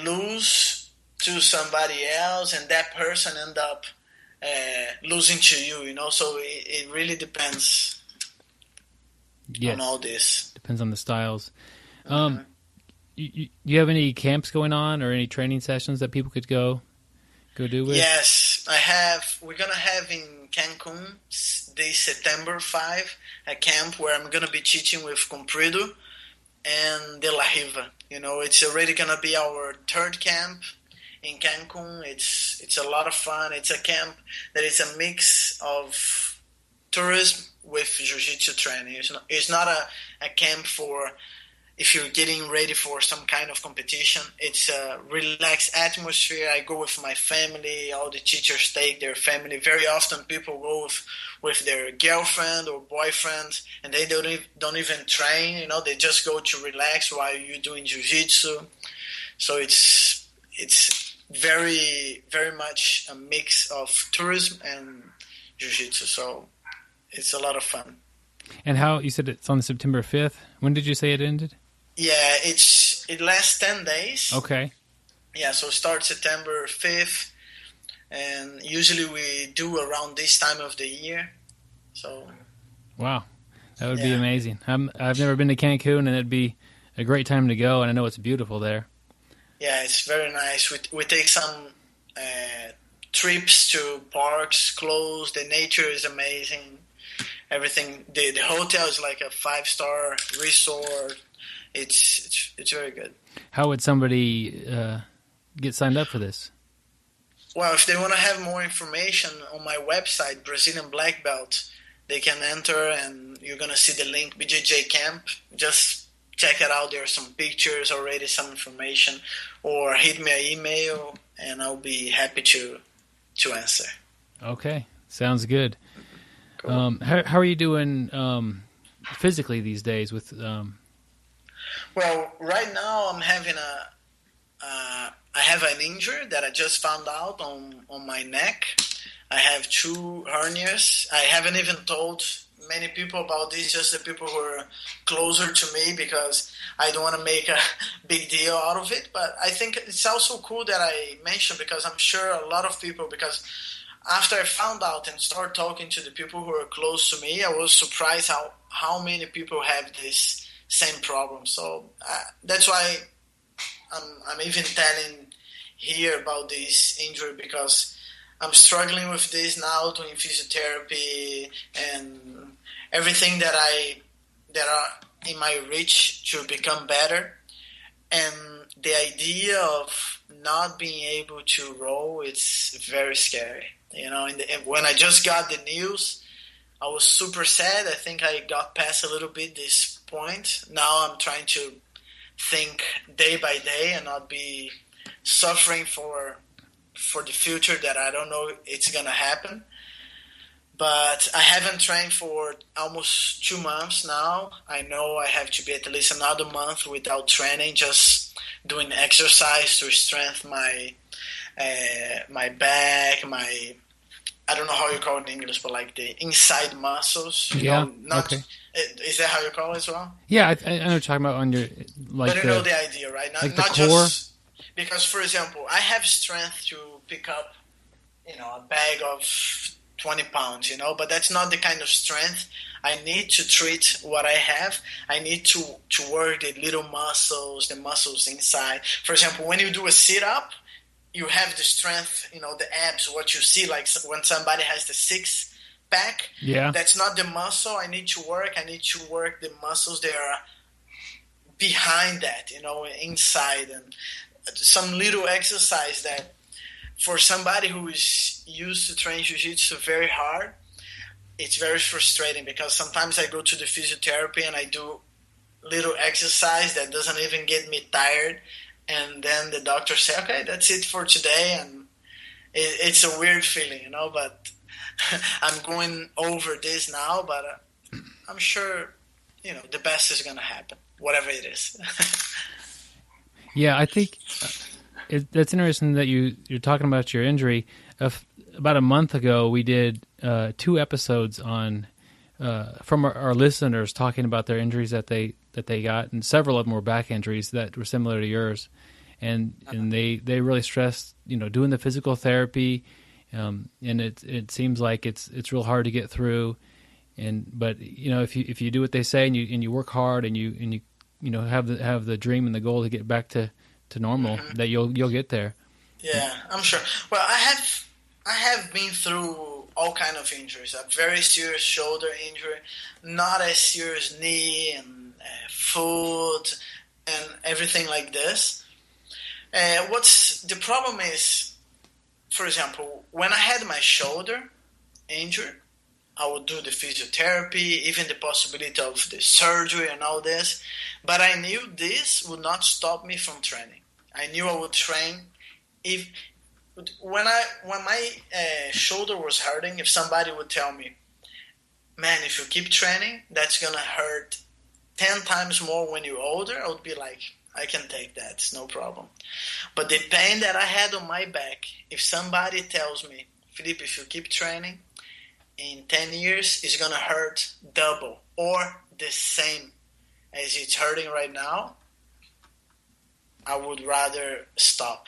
lose to somebody else, and that person end up losing to you. So it really depends. Yes. On all this. Depends on the styles. You have any camps going on or any training sessions that people could go do with? Yes, I have. We're going to have in Cancun this September 5 a camp where I'm going to be teaching with Comprido and De La Riva. It's already going to be our third camp in Cancun. It's a lot of fun. It's a camp that is a mix of tourism with jiu-jitsu training. It's not a camp for if you're getting ready for some kind of competition. It's a relaxed atmosphere. I go with my family. All the teachers take their family. Very often people go with their girlfriend or boyfriend, and they don't even train. They just go to relax while you're doing jiu-jitsu. So it's very, very much a mix of tourism and jiu-jitsu. So it's a lot of fun. And how, you said it's on September 5th. When did you say it ended? Yeah, it lasts 10 days. Okay. Yeah, so start September 5th, and usually we do around this time of the year. So, wow, that would be amazing. I've never been to Cancun, and it'd be a great time to go, and I know it's beautiful there. Yeah, it's very nice. We take some trips to parks close. The nature is amazing. Everything. The hotel is like a 5-star resort. It's very good. How would somebody get signed up for this? Well, if they want to have more information on my website, Brazilian Black Belt, they can enter, and you're going to see the link, BJJ Camp. Just check it out. There are some pictures already, some information, or hit me an email, and I'll be happy to answer. Okay, sounds good. Cool. How are you doing physically these days with... Well, right now I'm having I have an injury that I just found out on my neck. I have 2 hernias. I haven't even told many people about this, just the people who are closer to me, because I don't want to make a big deal out of it. But I think it's also cool that I mentioned, because I'm sure a lot of people, because after I found out and started talking to the people who are close to me, I was surprised how many people have this same problem. So that's why I'm even telling here about this injury, because I'm struggling with this now, doing physiotherapy and everything that are in my reach to become better. And the idea of not being able to roll, it's very scary. You know, when I just got the news, I was super sad. I think I got past a little bit this point. Now I'm trying to think day by day and not be suffering for the future that I don't know it's going to happen. But I haven't trained for almost 2 months now. I know I have to be at least another month without training, just doing exercise to strengthen my back, I don't know how you call it in English, but like the inside muscles. Okay. Is that how you call it as well? Yeah, I know what you're talking about on your... But you know the idea, right? Not the core? Just... Because, for example, I have strength to pick up, a bag of 20 pounds, but that's not the kind of strength I need to treat what I have. I need to work the little muscles, the muscles inside. For example, when you do a sit-up, you have the strength, the abs, what you see, like when somebody has the 6-pack. Yeah. That's not the muscle I need to work. I need to work the muscles that are behind that, inside. And some little exercise that for somebody who is used to train jiu-jitsu very hard, it's very frustrating, because sometimes I go to the physiotherapy and I do little exercise that doesn't even get me tired. And then the doctor say, okay, that's it for today. And it's a weird feeling, but I'm going over this now, but I'm sure, the best is going to happen, whatever it is. Yeah, I think that's interesting that you're talking about your injury. About a month ago, we did 2 episodes on from our listeners talking about their injuries that they got, and several of them were back injuries that were similar to yours, and they really stressed doing the physical therapy, and it seems like it's real hard to get through, but if you do what they say and you work hard and you have the dream and the goal to get back to normal, that you'll get there. Yeah, I'm sure. Well, I have been through all kind of injuries. A very serious shoulder injury, not as serious knee and foot and everything like this. What's the problem is, for example, when I had my shoulder injured, I would do the physiotherapy, even the possibility of the surgery and all this. But I knew this would not stop me from training. I knew I would train. When my shoulder was hurting, if somebody would tell me, man, if you keep training, that's going to hurt 10 times more when you're older, I would be like, I can take that, it's no problem. But the pain that I had on my back, if somebody tells me, Felipe, if you keep training, in 10 years, it's going to hurt double or the same as it's hurting right now, I would rather stop.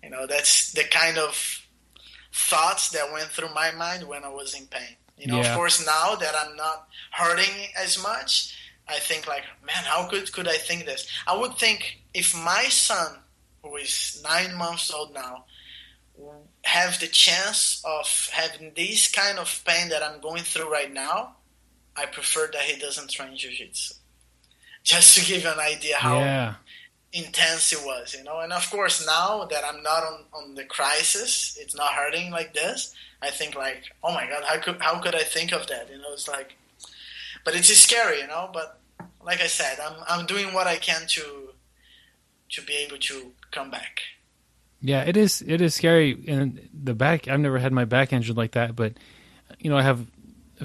You know, that's the kind of thoughts that went through my mind when I was in pain. You know, of course, now that I'm not hurting as much, I think like, man, how could I think this? I would think if my son, who is 9 months old now, have the chance of having this kind of pain that I'm going through right now, I prefer that he doesn't train jiu-jitsu. Just to give you an idea how intense it was, you know. And of course, now that I'm not on the crisis, it's not hurting like this, I think like, oh my God, how could I think of that? You know, it's like, but it's just scary, you know. But like I said, I'm doing what I can to be able to come back. Yeah, it is scary. And the back, I've never had my back injured like that, but you know, I've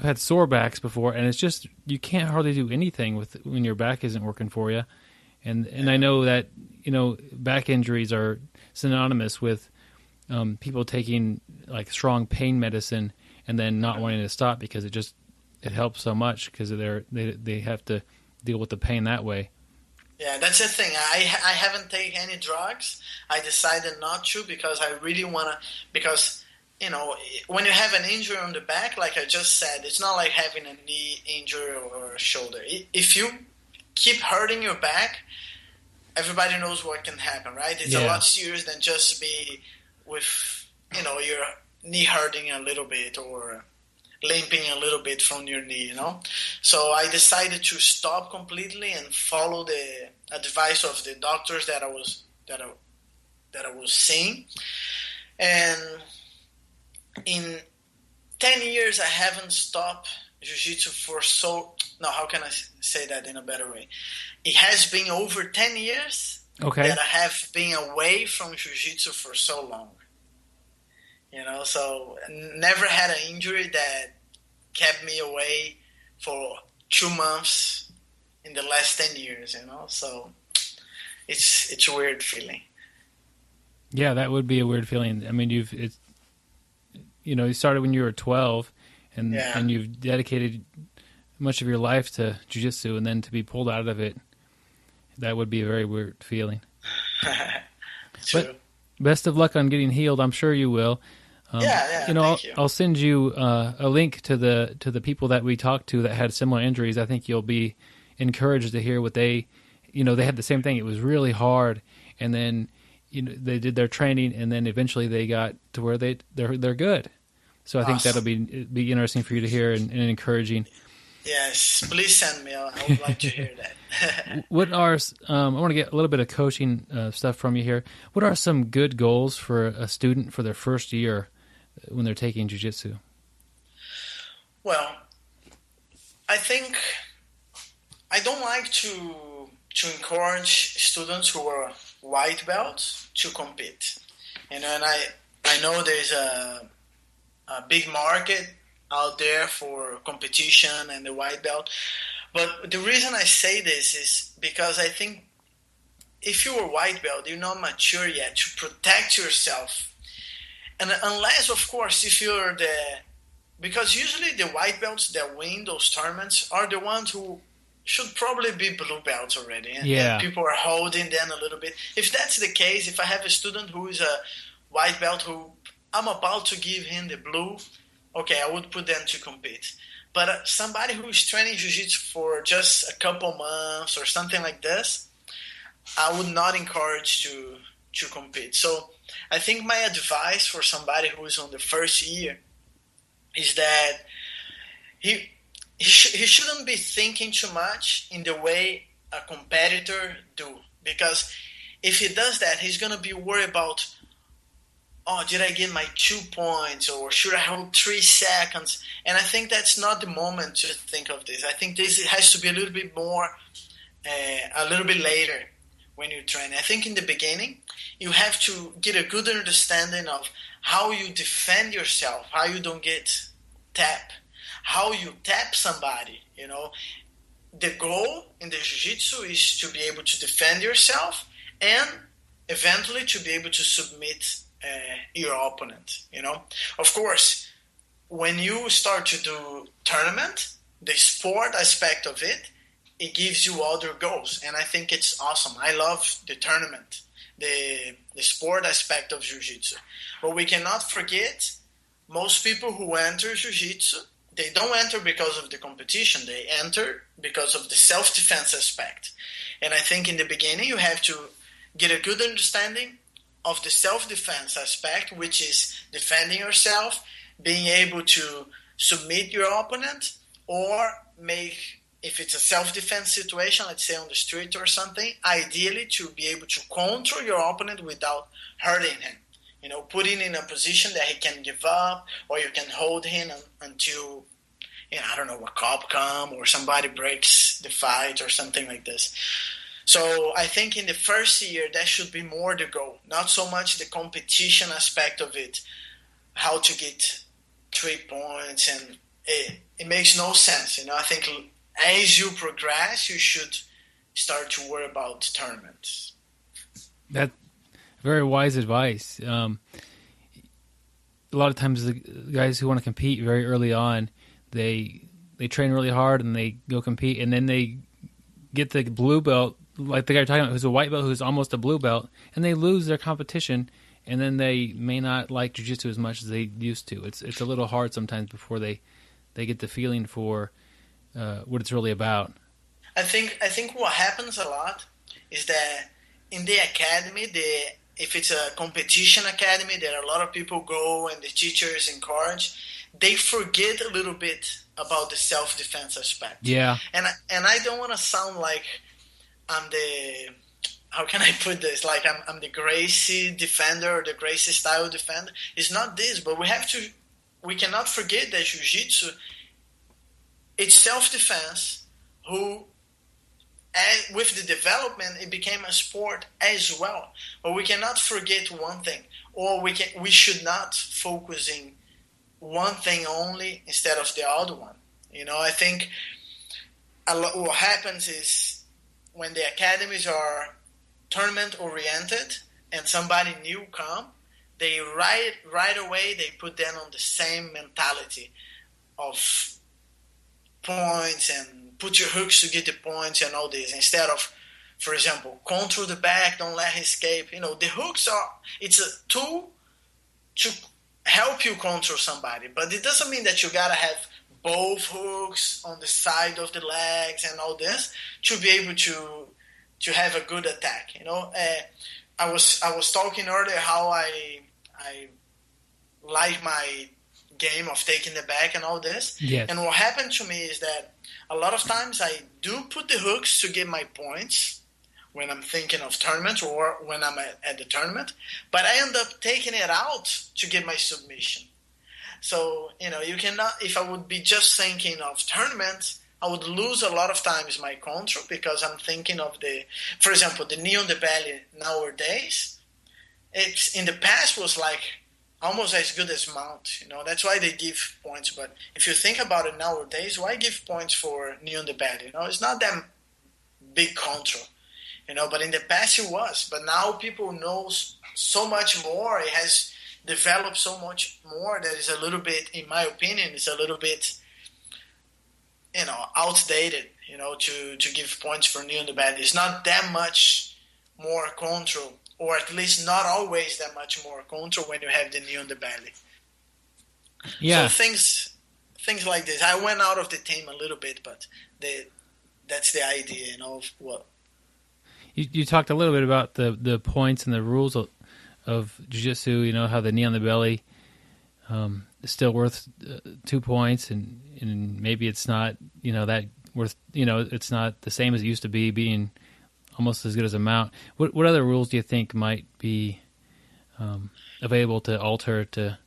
had sore backs before, and it's just, you can't hardly do anything when your back isn't working for you. And I know that, you know, back injuries are synonymous with people taking like strong pain medicine and then not wanting to stop because it helps so much because they have to deal with the pain that way. Yeah, that's the thing. I haven't taken any drugs. I decided not to because I really want to, because, you know, when you have an injury on the back, like I just said, it's not like having a knee injury or a shoulder. If you keep hurting your back, everybody knows what can happen, right? It's a lot serious than just be with, you know, your knee hurting a little bit or limping a little bit from your knee, you know? So I decided to stop completely and follow the advice of the doctors that I was seeing. And in 10 years, I haven't stopped jiu-jitsu how can I say that in a better way? It has been over 10 years that I have been away from jiu-jitsu for so long. You know, so never had an injury that kept me away for 2 months in the last 10 years, you know? So it's a weird feeling. Yeah, that would be a weird feeling. I mean, you started when you were 12 and you've dedicated much of your life to jiu-jitsu, and then to be pulled out of it, that would be a very weird feeling. But best of luck on getting healed. I'm sure you will. Thank you. I'll send you a link to the people that we talked to that had similar injuries. I think you'll be encouraged to hear what they had the same thing. It was really hard, and then they did their training, and then eventually they got to where they're good. So I think that'll be interesting for you to hear and encouraging. Yes, please send me. I would like to hear that. What are I want to get a little bit of coaching stuff from you here. What are some good goals for a student for their first year when they're taking jiu-jitsu? Well, I think I don't like to encourage students who are white belts to compete. And I know there's a big market out there for competition and the white belt. But the reason I say this is because I think if you're a white belt, you're not mature yet to protect yourself. And unless, of course, if you're because usually the white belts that win those tournaments are the ones who should probably be blue belts already. And people are holding them a little bit. If that's the case, if I have a student who is a white belt who I'm about to give him the blue, okay, I would put them to compete. But somebody who is training jiu-jitsu for just a couple months or something like this, I would not encourage to compete. So I think my advice for somebody who is on the first year is that he shouldn't be thinking too much in the way a competitor do. Because if he does that, he's going to be worried about, did I get my 2 points, or should I hold 3 seconds? And I think that's not the moment to think of this. I think this has to be a little bit more, a little bit later when you train. I think in the beginning, you have to get a good understanding of how you defend yourself, how you don't get tapped, how you tap somebody, the goal in the jiu-jitsu is to be able to defend yourself and eventually to be able to submit your opponent. Of course, when you start to do tournament, the sport aspect of it gives you other goals, and I think it's awesome. I love the tournament, the sport aspect of jiu-jitsu. But we cannot forget, most people who enter jiu-jitsu, they don't enter because of the competition. They enter because of the self-defense aspect. And I think in the beginning you have to get a good understanding of the self-defense aspect, which is defending yourself, being able to submit your opponent, or make, if it's a self-defense situation, let's say on the street or something, ideally to be able to control your opponent without hurting him. Putting in a position that he can give up, or you can hold him until, I don't know, a cop come or somebody breaks the fight or something like this. So I think in the first year, that should be more the goal, not so much the competition aspect of it, how to get 3 points, and it makes no sense. I think as you progress, you should start to worry about tournaments. That very wise advice. A lot of times the guys who want to compete very early on, they train really hard and they go compete, and then they get the blue belt, like the guy you're talking about who's a white belt who's almost a blue belt, and they lose their competition, and then they may not like jiu-jitsu as much as they used to. It's a little hard sometimes before they get the feeling for what it's really about. I think what happens a lot is that in the academy, if it's a competition academy, there are a lot of people go and the teachers encourage, they forget a little bit about the self-defense aspect. Yeah. And I don't want to sound like I'm the, how can I put this? Like I'm the Gracie defender or the Gracie style defender. It's not this, but we cannot forget that jiu-jitsu, it's self-defense with the development, it became a sport as well. But we cannot forget one thing, or we should not focus in one thing only instead of the other one. I think what happens is when the academies are tournament oriented and somebody new come, they right away they put them on the same mentality of points and put your hooks to get the points and all this, instead of, for example, control the back, don't let him escape. The hooks it's a tool to help you control somebody, but it doesn't mean that you gotta have both hooks on the side of the legs and all this to be able to have a good attack. I was talking earlier how I like my game of taking the back and all this. Yes. And what happened to me is that a lot of times I do put the hooks to get my points when I'm thinking of tournament or when I'm at the tournament, but I end up taking it out to get my submission. So, you cannot, if I would be just thinking of tournaments, I would lose a lot of times my control because I'm thinking of for example, the knee on the belly nowadays, it's in the past was like almost as good as mount. That's why they give points. But if you think about it nowadays, why give points for knee on the belly? It's not that big control. But in the past it was. But now people know so much more. It has developed so much more that is a little bit, in my opinion, is a little bit, outdated. To give points for knee on the belly. It's not that much more control, or at least not always that much more control when you have the knee on the belly. Yeah. So things like this. I went out of the team a little bit, but that's the idea, of what. You talked a little bit about the points and the rules of jiu-jitsu, how the knee on the belly is still worth 2 points, and maybe it's not, that worth, it's not the same as it used to be, being almost as good as a mount. What other rules do you think might be available to alter to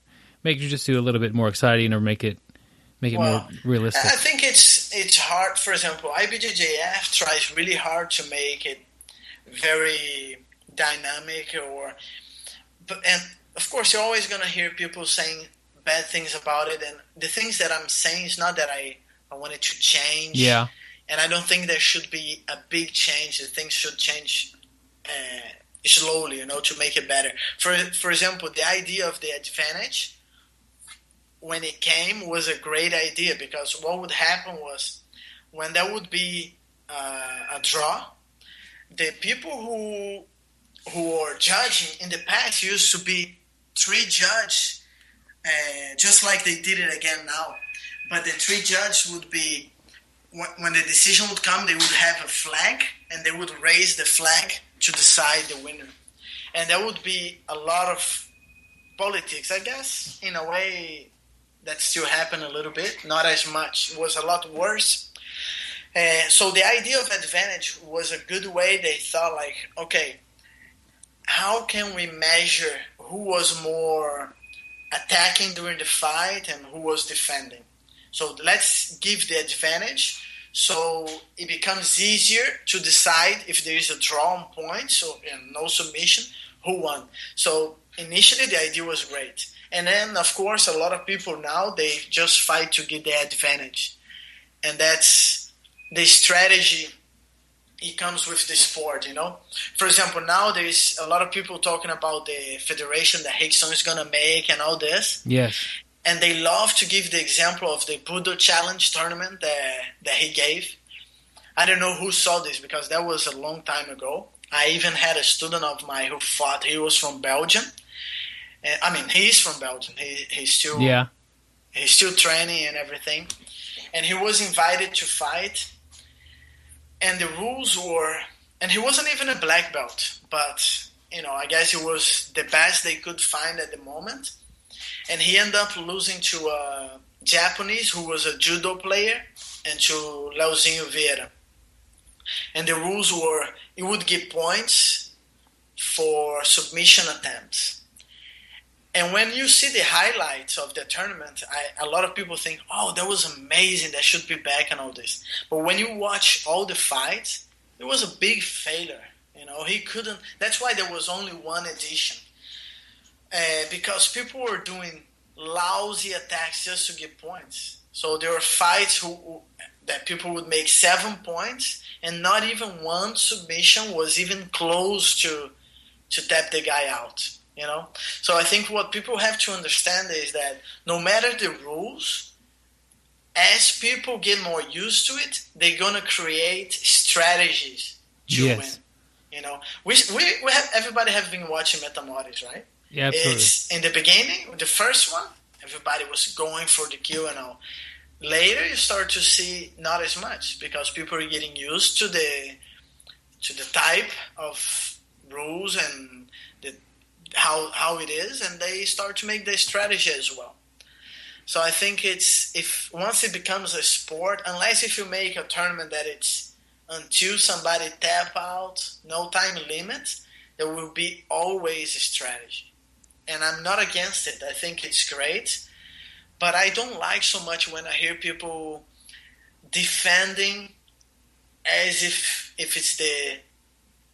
make jiu-jitsu a little bit more exciting or make it more realistic? I think it's hard. For example, IBJJF tries really hard to make it very dynamic, and of course you're always going to hear people saying bad things about it, and the things that I'm saying is not that I want it to change. Yeah. And I don't think there should be a big change. Things should change slowly, to make it better. For example, the idea of the advantage, when it came, was a great idea, because what would happen was, when there would be a draw, the people who were judging in the past used to be 3 judges, just like they did it again now. But the 3 judges would be, when the decision would come, they would have a flag, and they would raise the flag to decide the winner. And there would be a lot of politics, I guess, in a way that still happened a little bit, not as much. It was a lot worse. So the idea of advantage was a good way. They thought, like, okay, how can we measure who was more attacking during the fight and who was defending? So let's give the advantage, so it becomes easier to decide if there is a draw on points, and no submission, who won. So initially the idea was great. And then, of course, a lot of people now, they just fight to get the advantage. And that's the strategy. It comes with the sport, For example, now there's a lot of people talking about the federation that Rickson is going to make and all this. Yes. And they love to give the example of the Budo Challenge tournament that he gave. I don't know who saw this, because that was a long time ago. I even had a student of mine who fought. He was from Belgium. I mean, he's from Belgium. He's still training and everything. And he was invited to fight. And the rules were, and he wasn't even a black belt, but, I guess it was the best they could find at the moment. And he ended up losing to a Japanese who was a judo player, and to Leozinho Vieira. And the rules were, he would get points for submission attempts. And when you see the highlights of the tournament, a lot of people think, oh, that was amazing, that should be back and all this. But when you watch all the fights, it was a big failure. He couldn't, that's why there was only one edition. Because people were doing lousy attacks just to get points. So there were fights that people would make 7 points, and not even one submission was even close to tap the guy out. So I think what people have to understand is that no matter the rules, as people get more used to it, they're gonna create strategies to win. We have, everybody have been watching Metamoris, right? Yeah, absolutely. It's in the beginning, the first one, everybody was going for the kill and all. Later, you start to see not as much, because people are getting used to the type of rules and how it is, and they start to make their strategy as well. So I think once it becomes a sport, unless if you make a tournament that it's until somebody tap out, no time limit, there will be always a strategy. And I'm not against it. I think it's great. But I don't like so much when I hear people defending as if it's the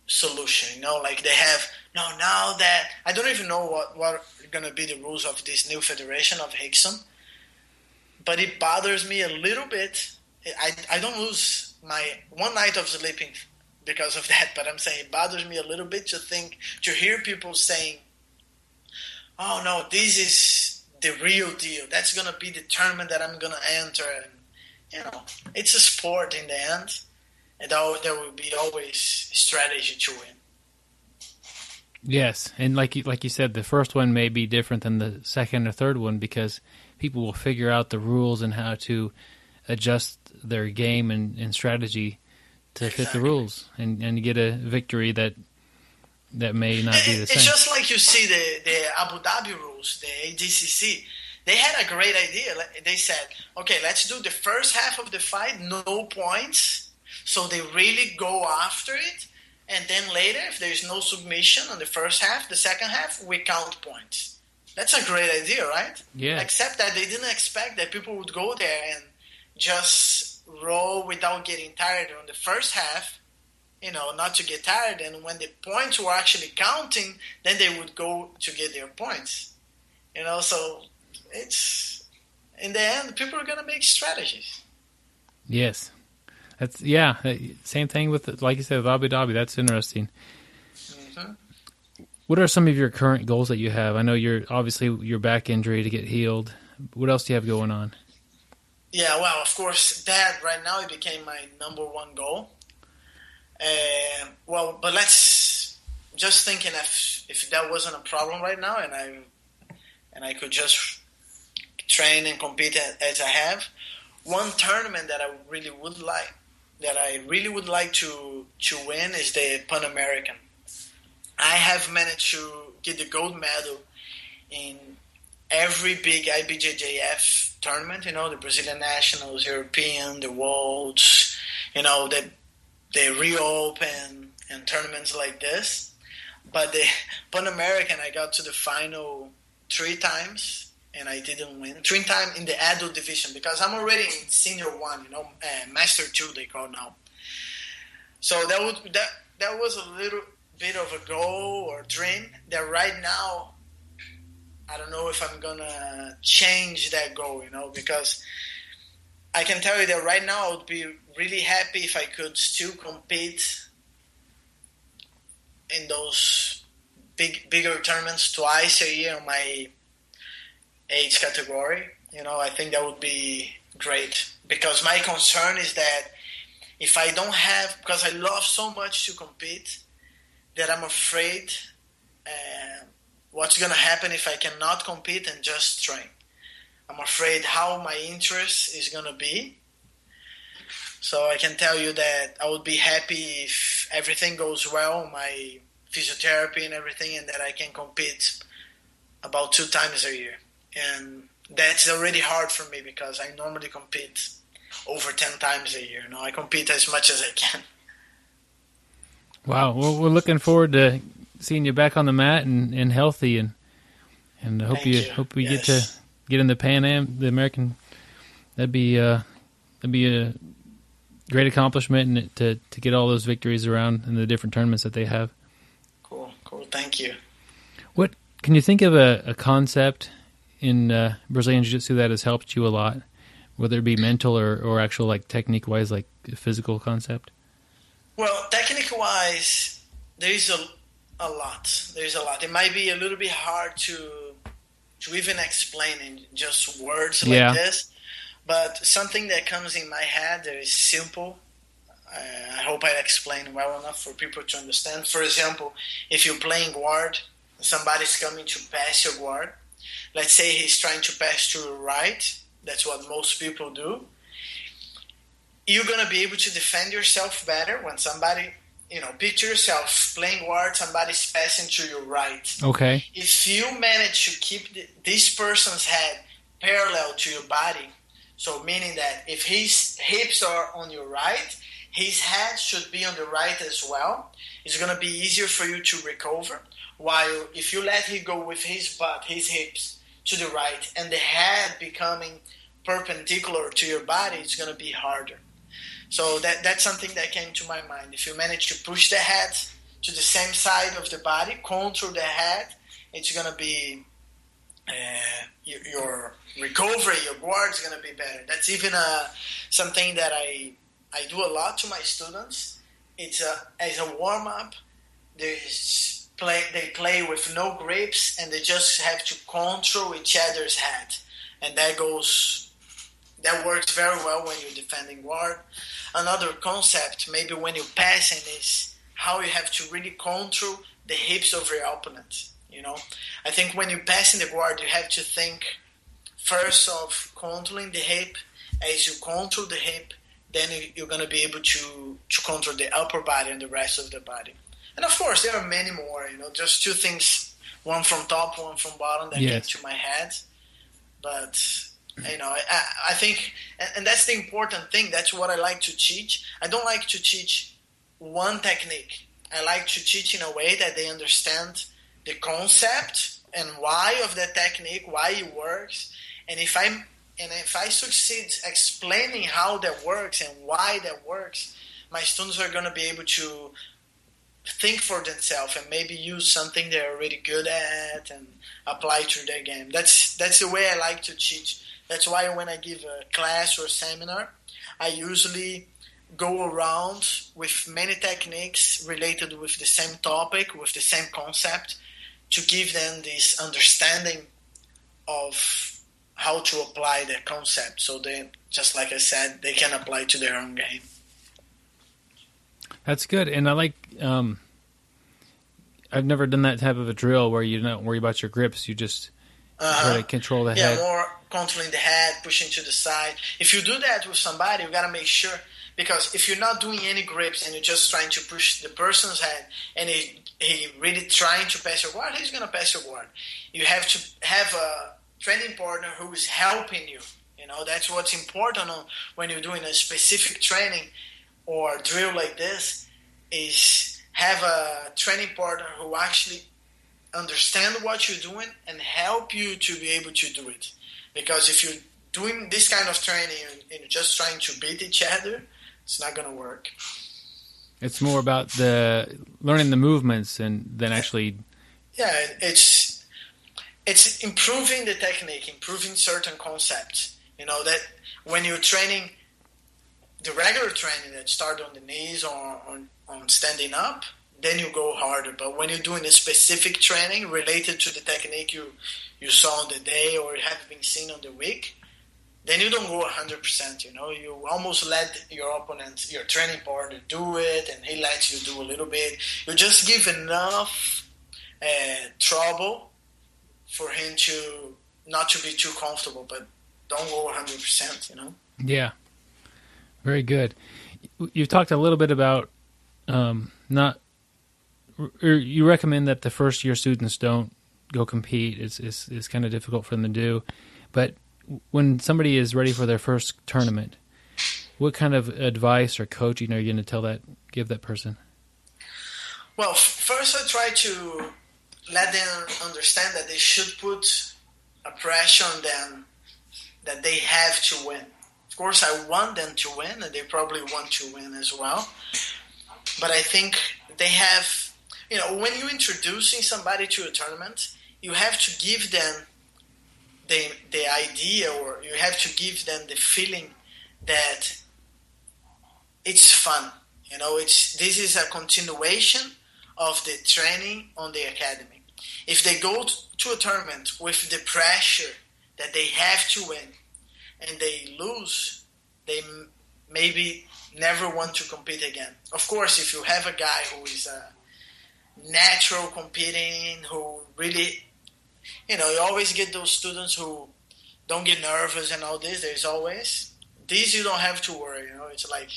solution, like they have, now that, I don't even know what are going to be the rules of this new federation of Rickson, but it bothers me a little bit. I don't lose my one night of sleeping because of that, but I'm saying it bothers me a little bit to hear people saying, oh no, this is the real deal. That's going to be the tournament that I'm going to enter. And, it's a sport in the end. And there will be always strategy to win. Yes, and like you said, the first one may be different than the second or third one, because people will figure out the rules and how to adjust their game and strategy to fit the rules and get a victory that may not be the same. It's just like you see the Abu Dhabi rules, the ADCC. They had a great idea. They said, okay, let's do the first half of the fight, no points. So they really go after it, and then later, if there's no submission on the first half, the second half, we count points. That's a great idea, right? Yeah. Except that they didn't expect that people would go there and just roll without getting tired on the first half, not to get tired. And when the points were actually counting, then they would go to get their points. So it's, in the end, people are going to make strategies. Yes. That's same thing with, like you said, with Abu Dhabi. That's interesting. Mm-hmm. What are some of your current goals that you have? I know obviously your back injury to get healed. What else do you have going on? Yeah, well, of course, that right now it became my number one goal. But let's just thinking if that wasn't a problem right now, and I could just train and compete as I have. One tournament that I really would like to win is the Pan American. I have managed to get the gold medal in every big IBJJF tournament, the Brazilian Nationals, European, the Worlds, the Rio Open and tournaments like this. But the Pan American, I got to the final 3 times and I didn't win. 3 times in the adult division because I'm already in senior 1, master 2 they call now. So that was a little bit of a goal or dream that right now I don't know if I'm gonna change that goal, because I can tell you that right now I would be really happy if I could still compete in those bigger tournaments twice a year in my age category. I think that would be great because my concern is that if I don't have, because I love so much to compete, that I'm afraid what's going to happen if I cannot compete and just train. I'm afraid how my interest is going to be. So I can tell you that I would be happy if everything goes well, my physiotherapy and everything, and that I can compete about 2 times a year. And that's already hard for me because I normally compete over 10 times a year. I compete as much as I can. Wow. Well, we're looking forward to seeing you back on the mat and healthy, and I hope we get to get in the Pan Am, the American. That'd be a great accomplishment, and to get all those victories around in the different tournaments that they have. Cool. Thank you. What can you think of a concept in Brazilian Jiu-Jitsu that has helped you a lot, whether it be mental or actual like technique wise, like a physical concept? Well, technique-wise, there is a lot. There's a lot. It might be a little bit hard to even explain in just words like this, but something that comes in my head that is simple. I hope I explain well enough for people to understand. For example, if you're playing guard, somebody's coming to pass your guard. Let's say he's trying to pass to your right. That's what most people do. You're going to be able to defend yourself better when somebody, picture yourself playing guard, somebody's passing to your right. Okay. If you manage to keep this person's head parallel to your body, so meaning that if his hips are on your right, his head should be on the right as well. It's going to be easier for you to recover. While if you let him go with his butt, his hips to the right, and the head becoming perpendicular to your body, it's going to be harder. So that's something that came to my mind. If you manage to push the head to the same side of the body, control the head, it's going to be your recovery, your guard is going to be better. That's even something that I do a lot to my students. It's as a warm-up, they play with no grips, and they just have to control each other's head. And that works very well when you're defending guard. Another concept, maybe when you're passing, is how you have to really control the hips of your opponent. I think when you're passing the guard, you have to think first of controlling the hip. As you control the hip, then you're going to be able to control the upper body and the rest of the body. And of course, there are many more, just 2 things, one from top, one from bottom that came to my head. But I think, and that's the important thing. That's what I like to teach. I don't like to teach one technique. I like to teach in a way that they understand the concept and why of the technique, why it works. And if I succeed explaining how that works and why that works, my students are going to be able to think for themselves and maybe use something they're already good at and apply to their game. That's the way I like to teach. That's why when I give a class or a seminar, I usually go around with many techniques related with the same topic, with the same concept, to give them this understanding of how to apply the concept. So they, just like I said, they can apply to their own game. That's good. And I like, I've never done that type of a drill where you don't worry about your grips. You just try to control the head. Yeah, more controlling the head, pushing to the side. If you do that with somebody, you got to make sure, because if you're not doing any grips and you're just trying to push the person's head and he really trying to pass your guard, he's going to pass your guard. You have to have a training partner who is helping you. You know, that's what's important when you're doing a specific training or drill like this, is have a training partner who actually understand what you're doing and help you to be able to do it. Because if you're doing this kind of training and you're just trying to beat each other, it's not going to work. It's more about the learning the movements and then actually. Yeah, it's improving the technique, improving certain concepts. You know, that when you're training the regular training that start on the knees or on standing up, then you go harder. But when you're doing a specific training related to the technique you saw on the day or have been seen on the week, then you don't go 100%, you know. You almost let your opponent, your training partner, do it, and he lets you do a little bit. You just give enough trouble for him to not to be too comfortable, but don't go 100%, you know. Yeah, very good. You've talked a little bit about you recommend that the first year students don't go compete. It's kind of difficult for them to do, but when somebody is ready for their first tournament, what kind of advice or coaching are you going to give that person? Well, first I try to let them understand that they should put a pressure on them that they have to win. Of course, I want them to win, and they probably want to win as well. But I think they have, you know, when you're introducing somebody to a tournament, you have to give them the idea, or you have to give them the feeling that it's fun. You know, this is a continuation of the training on the academy. If they go to a tournament with the pressure that they have to win and they lose, they maybe never want to compete again. Of course, if you have a guy who is a natural competing, who really, you know, you always get those students who don't get nervous and all this. There's always these, you don't have to worry, you know. It's like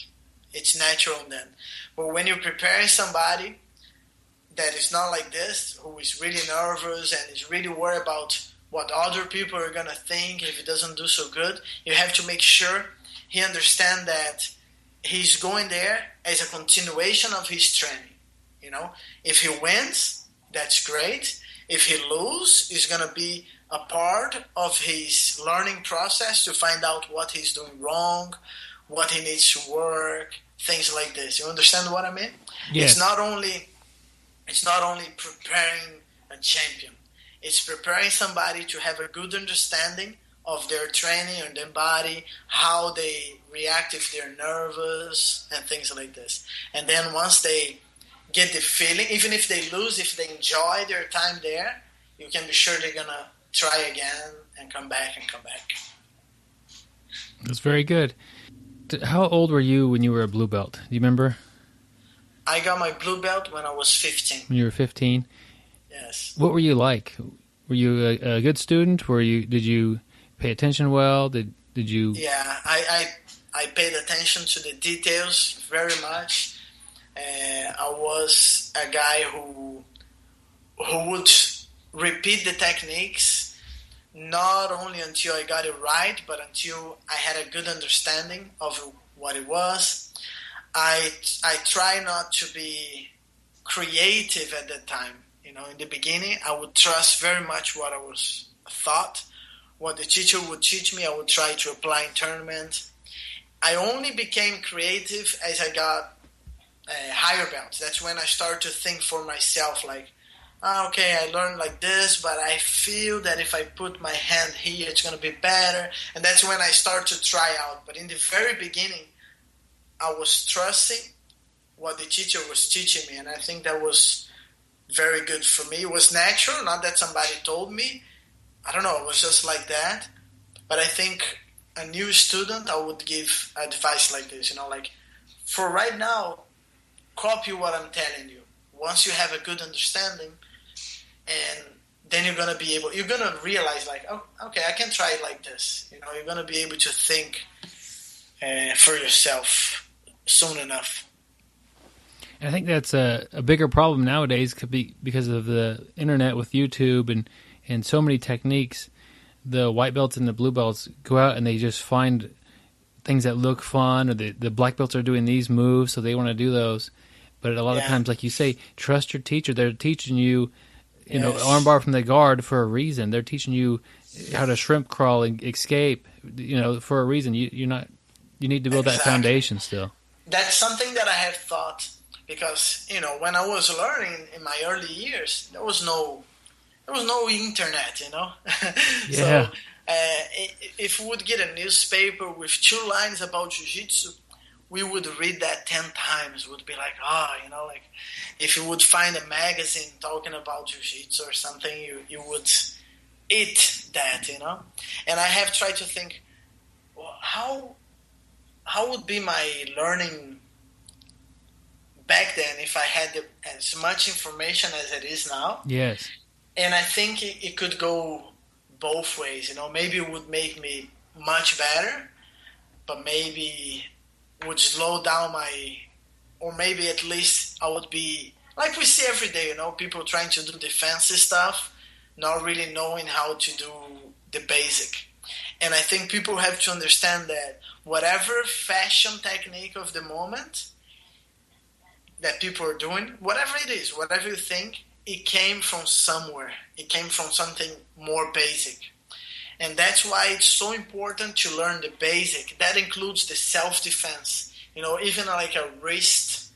it's natural then. But when you're preparing somebody that is not like this, who is really nervous and is really worried about what other people are gonna think if he doesn't do so good, you have to make sure he understands that he's going there as a continuation of his training. You know, if he wins, that's great. If he loses, it's going to be a part of his learning process to find out what he's doing wrong, what he needs to work, things like this. You understand what I mean? Yes. It's not only preparing a champion. It's preparing somebody to have a good understanding of their training and their body, how they react if they're nervous and things like this. And then once they get the feeling, even if they lose, if they enjoy their time there, you can be sure they're going to try again and come back. That's very good. How old were you when you were a blue belt? Do you remember? I got my blue belt when I was 15. When you were 15? Yes. What were you like? Were you a good student? Did you pay attention well? Did you? Yeah, I paid attention to the details very much. I was a guy who would repeat the techniques not only until I got it right, but until I had a good understanding of what it was. I try not to be creative at that time. You know, in the beginning, I would trust very much what I was taught. What the teacher would teach me, I would try to apply in tournament. I only became creative as I got higher belts. That's when I started to think for myself, like, okay, I learned like this, but I feel that if I put my hand here, it's going to be better. And that's when I start to try out. But in the very beginning, I was trusting what the teacher was teaching me, and I think that was very good for me. It was natural, not that somebody told me. I don't know, it was just like that. But I think a new student, I would give advice like this, like, for right now, copy what I'm telling you. Once you have a good understanding, and then you're going to realize, like, oh, okay, I can try it like this. You're going to be able to think for yourself soon enough. And I think that's a bigger problem nowadays could be because of the internet with YouTube and so many techniques. The white belts and the blue belts go out and they just find things that look fun, or the black belts are doing these moves, so they want to do those. But a lot of times, like you say, trust your teacher. They're teaching you, armbar from the guard for a reason. They're teaching you how to shrimp crawl and escape, for a reason. You need to build that foundation still. That's something that I have thought, because, when I was learning in my early years, there was no internet, Yeah. So if we would get a newspaper with 2 lines about jiu-jitsu, we would read that 10 times. Would be like, like, if you would find a magazine talking about jiu-jitsu or something, you would eat that, And I have tried to think, well, how would be my learning back then if I had as much information as it is now? Yes. And I think it could go both ways, Maybe it would make me much better, but maybe would slow down or maybe at least I would be, like we see every day, people trying to do the fancy stuff, not really knowing how to do the basic. And I think people have to understand that whatever fashion technique of the moment that people are doing, whatever it is, whatever you think, it came from somewhere. It came from something more basic. And that's why it's so important to learn the basic. That includes the self-defense. Even like a wrist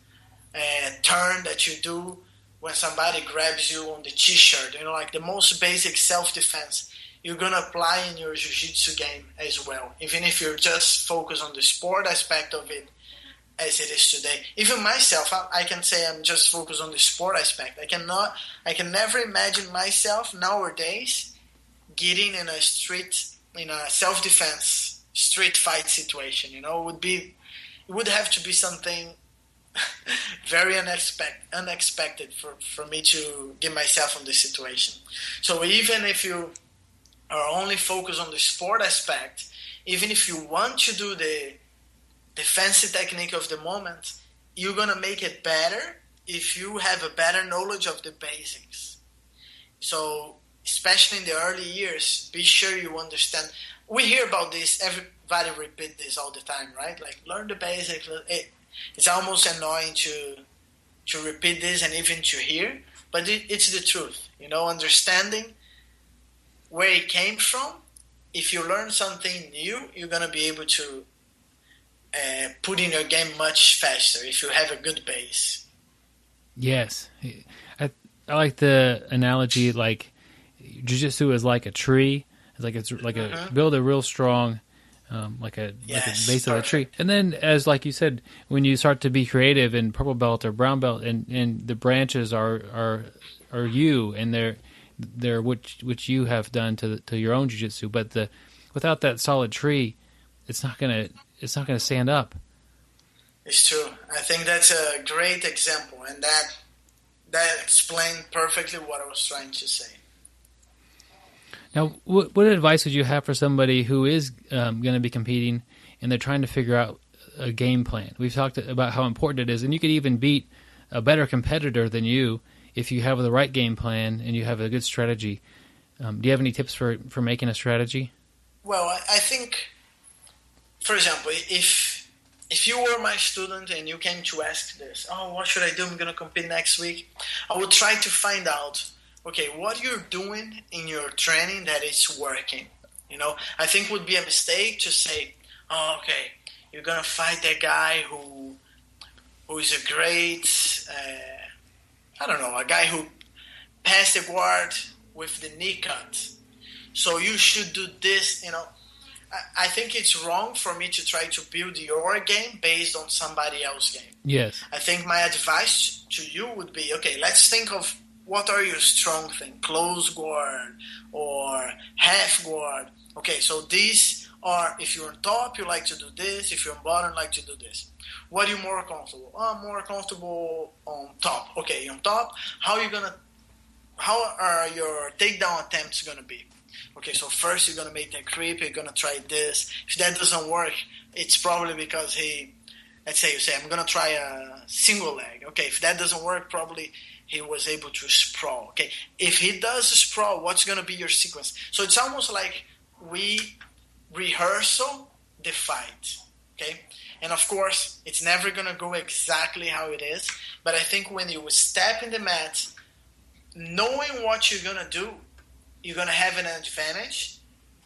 turn that you do when somebody grabs you on the t-shirt. Like the most basic self-defense, you're going to apply in your jiu-jitsu game as well. Even if you're just focused on the sport aspect of it, as it is today. Even myself, I can say I'm just focused on the sport aspect. I can never imagine myself nowadays getting in a self-defense street fight situation. It would have to be something very unexpected for me to get myself in this situation. So even if you are only focused on the sport aspect, even if you want to do the fancy technique of the moment, you're going to make it better if you have a better knowledge of the basics. So, especially in the early years, be sure you understand. We hear about this, everybody repeat this all the time, right? Like, learn the basics. It's almost annoying to repeat this and even to hear, but it's the truth. Understanding where it came from. If you learn something new, you're going to be able to put in your game much faster if you have a good base. Yes. I like the analogy, like jiu-jitsu is like a tree. It's like build a real strong like a base of a tree. And then, as like you said, when you start to be creative in purple belt or brown belt, and the branches are you, and they're which you have done to your own jiu-jitsu, but without that solid tree, it's not gonna stand up. It's true. I think that's a great example, and that explained perfectly what I was trying to say. Now, what advice would you have for somebody who is going to be competing and they're trying to figure out a game plan? We've talked about how important it is, and you could even beat a better competitor than you if you have the right game plan and you have a good strategy. Do you have any tips for making a strategy? Well, I think, for example, if you were my student and you came to ask this, what should I do? I'm going to compete next week. I would try to find out, okay, what you're doing in your training that is working. I think it would be a mistake to say, okay, you're going to fight that guy who is a great, a guy who passed the guard with the knee cut. So you should do this, I think it's wrong for me to try to build your game based on somebody else's game. Yes. I think my advice to you would be, okay, let's think of what are your strong things, close guard or half guard. Okay, so these are, if you're on top, you like to do this. If you're on bottom, you like to do this. What are you more comfortable? Oh, I'm more comfortable on top. Okay, on top, how are your takedown attempts going to be? Okay, so first you're going to make that creep, you're going to try this. If that doesn't work, it's probably because let's say you say, I'm going to try a single leg. Okay, if that doesn't work, probably he was able to sprawl. Okay, if he does sprawl, what's going to be your sequence? So it's almost like we rehearsal the fight, okay? And of course, it's never going to go exactly how it is, but I think when you step in the mat, knowing what you're going to do, you're going to have an advantage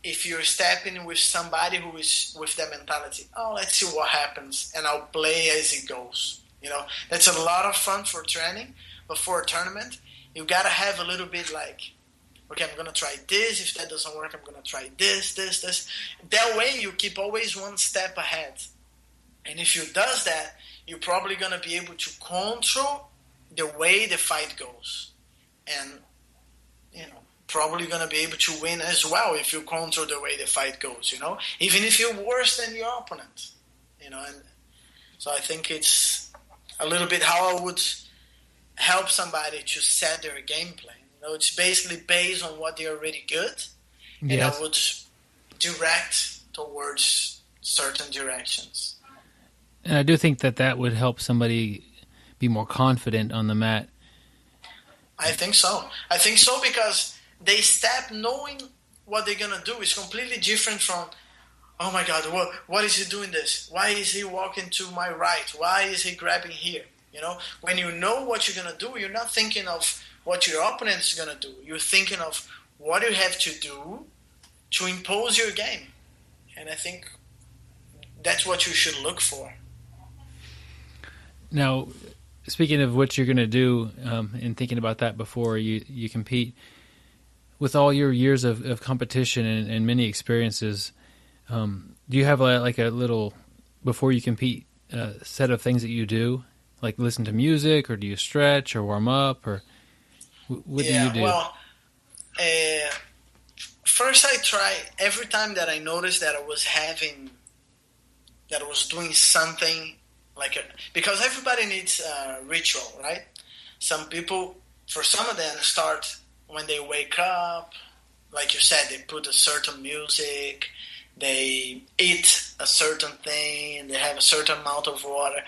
if you're stepping with somebody who is with that mentality. Oh, let's see what happens, and I'll play as it goes. You know, that's a lot of fun for training, but for a tournament, you got to have a little bit like, okay, I'm going to try this. If that doesn't work, I'm going to try this. That way, you keep always one step ahead. And if you does that, you're probably going to be able to control the way the fight goes. And, you know, probably going to be able to win as well if you control the way the fight goes, you know, even if you're worse than your opponent, you know. And so I think it's a little bit how I would help somebody to set their game plan. You know, it's basically based on what they're already good, and yes. I would direct towards certain directions. And I do think that would help somebody be more confident on the mat. I think so. I think so because they step knowing what they're going to do is completely different from, oh my God, what is he doing this? Why is he walking to my right? Why is he grabbing here? You know, when you know what you're going to do, you're not thinking of what your opponent is going to do. You're thinking of what you have to do to impose your game. And I think that's what you should look for. Now, speaking of what you're going to do and thinking about that before you compete, with all your years of competition and many experiences, do you have like a little, before you compete, set of things that you do? Like listen to music, or do you stretch or warm up, or what do you do? Well, first I try, every time that I noticed that I was doing something, because everybody needs a ritual, right? Some people, for some of them, start when they wake up. Like you said, they put a certain music, they eat a certain thing, they have a certain amount of water.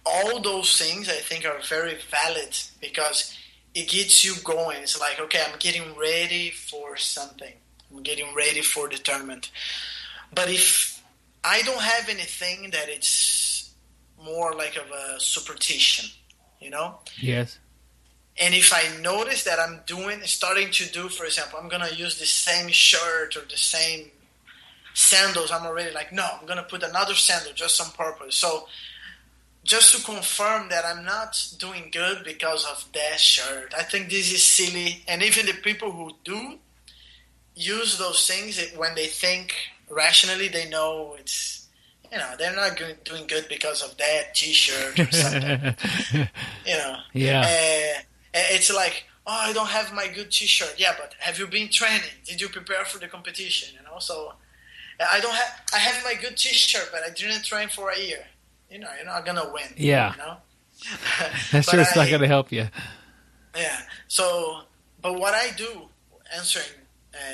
All those things I think are very valid because it gets you going. It's like, okay, I'm getting ready for something. I'm getting ready for the tournament. But if I don't have anything that it's more like of a superstition, you know? Yes. And if I notice that I'm starting to do, for example, I'm going to use the same shirt or the same sandals, I'm already like, no, I'm going to put another sandal just on purpose. So just to confirm that I'm not doing good because of that shirt. I think this is silly. And even the people who do use those things, when they think rationally, they know it's, you know, they're not doing good because of that T-shirt or something. You know. Yeah. It's like, oh, I don't have my good T-shirt. Yeah, but have you been training? Did you prepare for the competition? You know, so I have my good T-shirt, but I didn't train for a year. You know, you're not gonna win. Yeah. You know? That's sure it's not gonna help you. Yeah. So, but what I do, answering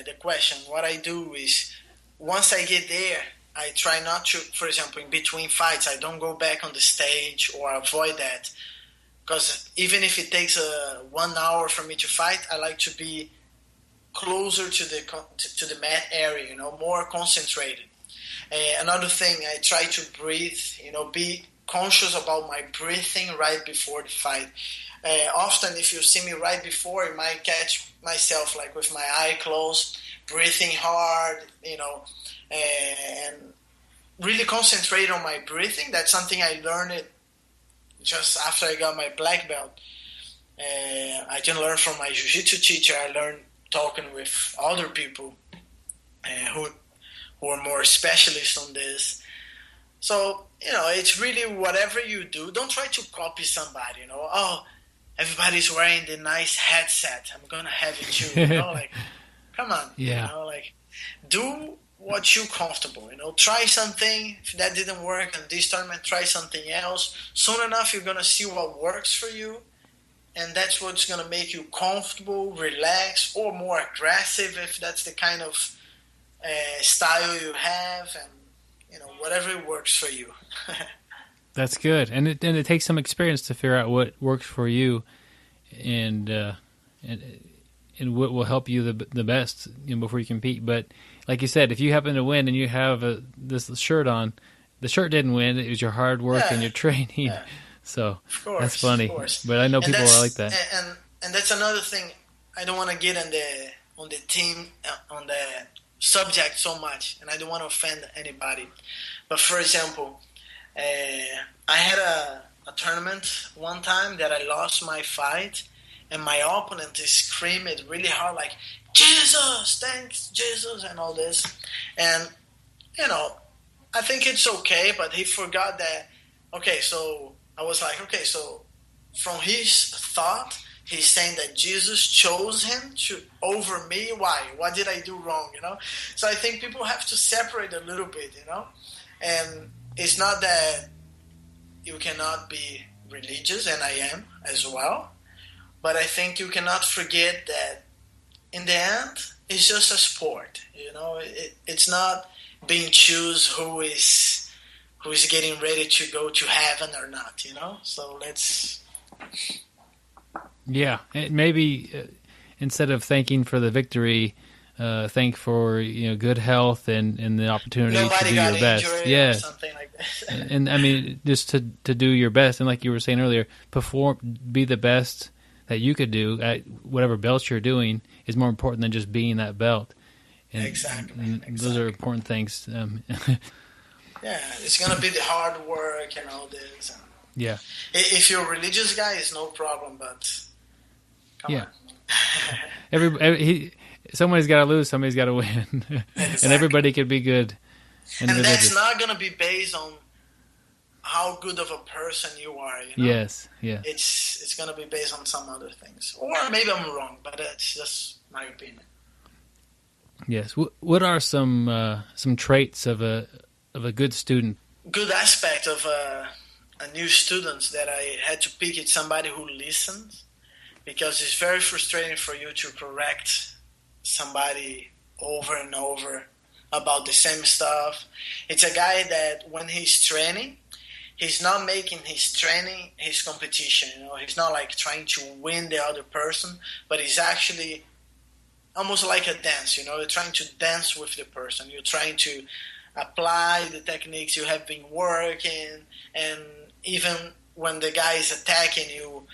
the question, what I do is, once I get there, I try not to, for example, in between fights, I don't go back on the stage or avoid that. Because even if it takes 1 hour for me to fight, I like to be closer to the mat area, you know, more concentrated. Another thing, I try to breathe, you know, be conscious about my breathing right before the fight. Often, if you see me right before, you might catch myself like with my eye closed, breathing hard, you know, and really concentrate on my breathing. That's something I learned just after I got my black belt. I didn't learn from my jiu-jitsu teacher. I learned talking with other people who who are more specialists on this. So, it's really whatever you do, don't try to copy somebody, oh, everybody's wearing the nice headset, I'm going to have it too, like, come on, like, do what you're comfortable, try something. If that didn't work in this tournament, try something else. Soon enough, you're going to see what works for you, and that's what's going to make you comfortable, relaxed, or more aggressive if that's the kind of style you have, and whatever works for you. That's good, and it takes some experience to figure out what works for you, and what will help you the best before you compete. But like you said, if you happen to win and you have this shirt on, the shirt didn't win. It was your hard work and your training. Yeah. So of course, that's funny. But I know people are like that. And that's another thing. I don't want to get on the team on the subject so much, and I don't want to offend anybody. But for example, I had a tournament one time that I lost my fight, and my opponent is screaming really hard, like, Jesus, thanks, Jesus, and all this. And, I think it's okay, but he forgot that, okay, so I was like, okay, so from his thought, he's saying that Jesus chose him over me. Why? What did I do wrong, So I think people have to separate a little bit, And it's not that you cannot be religious, and I am as well. But I think you cannot forget that in the end, it's just a sport. It's not being choose who is getting ready to go to heaven or not. So let's. Yeah, maybe instead of thanking for the victory, thank for good health and the opportunity to do your best. Yeah, something like that. And I mean, just to do your best, and like you were saying earlier, be the best that you could do at whatever belt you're doing is more important than just being that belt. And, exactly. Those are important things. Yeah, it's going to be the hard work and all this. Yeah. If you're a religious guy, it's no problem, but come on. Somebody's got to lose, somebody's got to win. Exactly. And everybody could be good. And that's not going to be based on how good of a person you are. Yes, yeah. It's going to be based on some other things. Or maybe I'm wrong, but that's just my opinion. Yes. What are some traits of a good student? Good aspect of a new student that I had to pick is somebody who listens, because it's very frustrating for you to correct somebody over and over about the same stuff. It's a guy that when he's training, he's not making his training his competition. He's not like trying to win the other person, but he's actually almost like a dance. You're trying to dance with the person. You're trying to apply the techniques you have been working, and even when the guy is attacking you,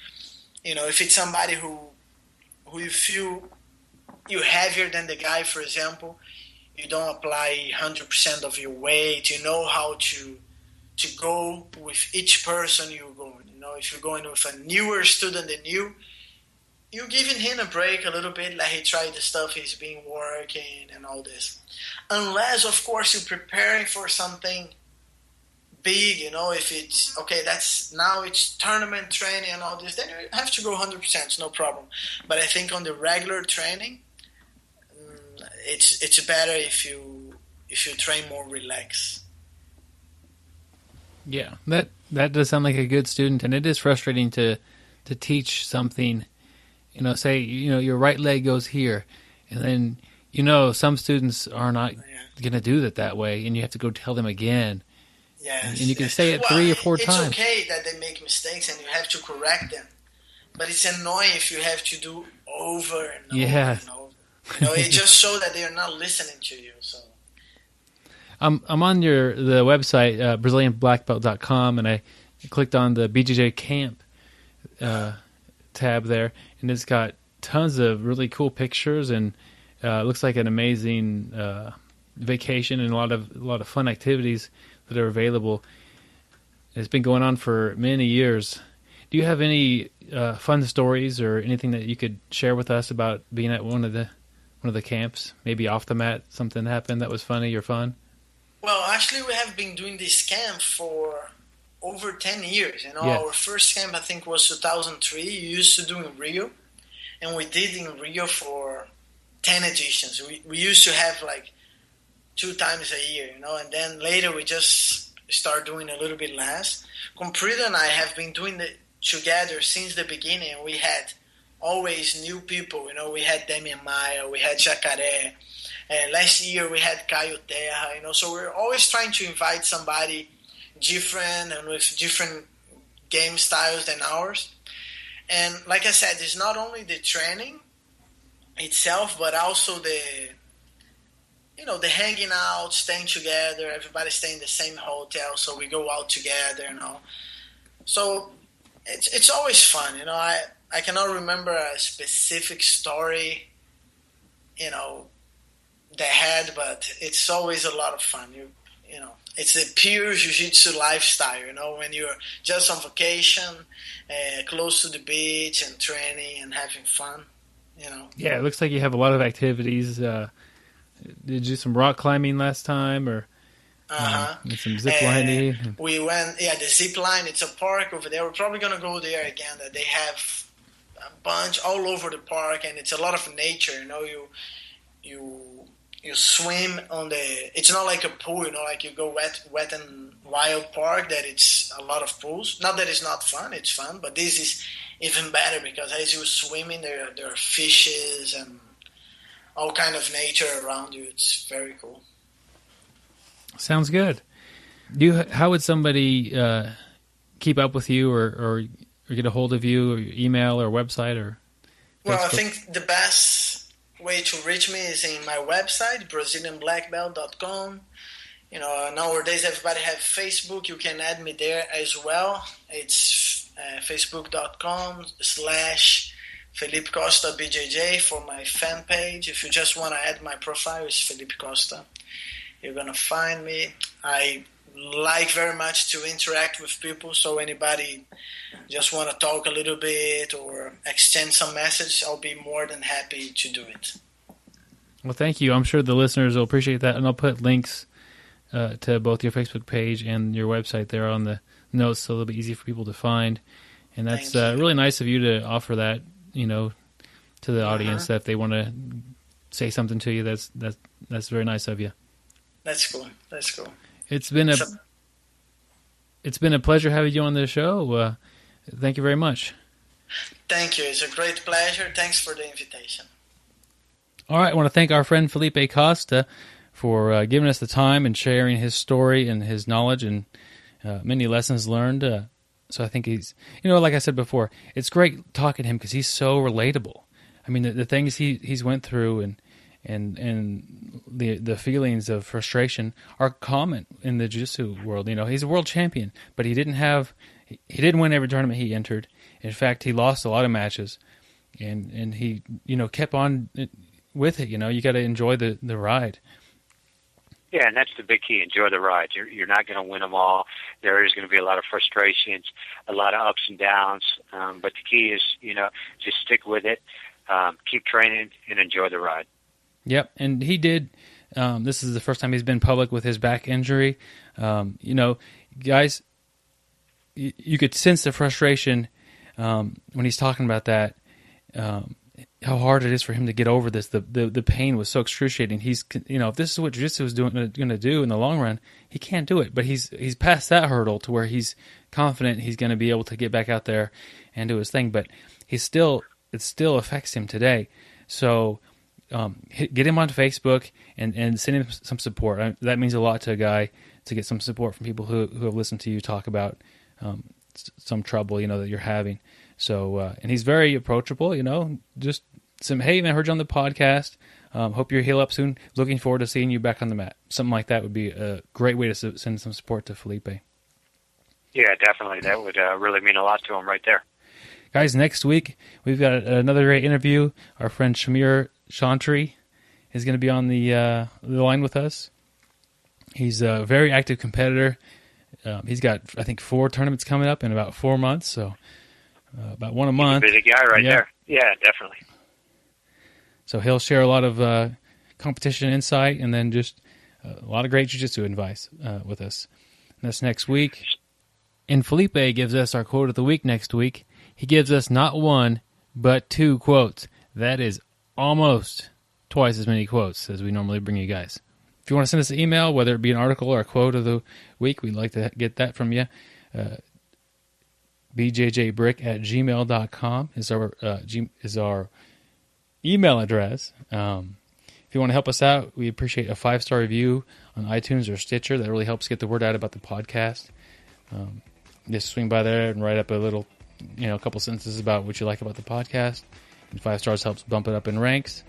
if it's somebody who you feel you're heavier than the guy, for example, you don't apply 100% of your weight. You know how to go with each person you're going. If you're going with a newer student than you're giving him a break a little bit, let him try the stuff he's been working and all this. Unless, of course, you're preparing for something big, if it's, okay, now it's tournament training and all this, then you have to go 100%, it's no problem. But I think on the regular training, it's better if you train more relaxed. Yeah, that does sound like a good student, and it is frustrating to teach something. Say your right leg goes here, and then some students are not going to do it that way, and you have to go tell them again. Yes, and you can say it 3 or 4 times. It's okay that they make mistakes, and you have to correct them, but it's annoying if you have to do over and over and over. It just shows that they are not listening to you. So. I'm on the website, BrazilianBlackBelt.com, and I clicked on the BJJ Camp tab there, and it's got tons of really cool pictures, and it looks like an amazing vacation and a lot of fun activities that are available. It's been going on for many years. Do you have any fun stories or anything that you could share with us about being at one of the one of the camps? Maybe off the mat, something happened that was funny or fun? Well, actually, we have been doing this camp for over 10 years. You know, Yeah. our first camp, I think, was 2003. We used to do in Rio, and we did in Rio for 10 editions. We used to have like 2 times a year, you know, and then later we just start doing a little bit less. Comprida and I have been doing it together since the beginning, and we had always new people. You know, we had Demian Maia, we had Jacaré. Last year we had Caio Terra, you know, so we're always trying to invite somebody different and with different game styles than ours. And like I said, it's not only the training itself, but also the hanging out, staying together, everybody staying in the same hotel, so we go out together, you know. So it's always fun, you know. I cannot remember a specific story, you know, they had, but it's always a lot of fun. You know, it's a pure jiu-jitsu lifestyle, you know, when you're just on vacation, close to the beach and training and having fun, you know. Yeah, it looks like you have a lot of activities. Did you do some rock climbing last time, or and some zip lining? We went, the zip line. It's a park over there. We're probably going to go there again. They have a bunch all over the park, and it's a lot of nature, you know. You swim on the. It's not like a pool, you know, like you go wet and wild park that it's a lot of pools. Not that it's not fun; it's fun, but this is even better because as you're swimming, there are fishes and all kind of nature around you. It's very cool. Sounds good. How would somebody keep up with you, or get a hold of you, or your email or website or? Well, Facebook? I think the best way to reach me is in my website, BrazilianBlackBelt.com. You know, nowadays everybody has Facebook. You can add me there as well. It's Facebook.com/Felipe Costa BJJ for my fan page. If you just want to add my profile, it's Felipe Costa. You're going to find me. I like very much to interact with people, so anybody just want to talk a little bit or exchange some message, I'll be more than happy to do it. Well, thank you. I'm sure the listeners will appreciate that, and I'll put links to both your Facebook page and your website there on the notes, so it'll be easy for people to find. And that's really nice of you to offer that, you know, to the audience, that if they want to say something to you, that's very nice of you. That's cool. That's cool. It's been a pleasure having you on the show. Thank you very much. Thank you. It's a great pleasure. Thanks for the invitation. All right. I want to thank our friend Felipe Costa for giving us the time and sharing his story and his knowledge and many lessons learned. So I think he's, you know, like I said before, it's great talking to him because he's so relatable. I mean, the things he's went through and the feelings of frustration are common in the jiu-jitsu world. You know, he's a world champion, but he didn't win every tournament he entered. In fact, he lost a lot of matches, and he, you know, kept on with it. You know, you got to enjoy the ride. Yeah, and that's the big key. Enjoy the ride. You're not going to win them all. There is going to be a lot of frustrations, a lot of ups and downs. But the key is, you know, just stick with it, keep training, and enjoy the ride. Yep, and he did. This is the first time he's been public with his back injury. You know, guys, you could sense the frustration when he's talking about that. How hard it is for him to get over this. The pain was so excruciating. He's, you know, if this is what jiu-jitsu is going to do in the long run, he can't do it. But he's past that hurdle to where he's confident he's going to be able to get back out there and do his thing. But it still affects him today. So. Get him on Facebook and send him some support. That means a lot to a guy to get some support from people who have listened to you talk about some trouble, you know, that you're having. So, and he's very approachable, you know, just hey, man, I heard you on the podcast. Hope you heal up soon. Looking forward to seeing you back on the mat. Something like that would be a great way to send some support to Felipe. Yeah, definitely. That would really mean a lot to him right there. Guys, next week, we've got another great interview. Our friend Shamir Chantry is going to be on the line with us. He's a very active competitor. He's got, I think, 4 tournaments coming up in about 4 months, so about one a month. He's a busy guy right there. Yeah, definitely. So he'll share a lot of competition insight and then just a lot of great jiu-jitsu advice with us. And that's next week. And Felipe gives us our quote of the week next week. He gives us not one, but 2 quotes. That is almost twice as many quotes as we normally bring you guys. If you want to send us an email, whether it be an article or a quote of the week, we'd like to get that from you. bjjbrick@gmail.com is our email address. If you want to help us out, we appreciate a 5-star review on iTunes or Stitcher. That really helps get the word out about the podcast. Just swing by there and write up a little, a couple sentences about what you like about the podcast. And 5 stars helps bump it up in ranks.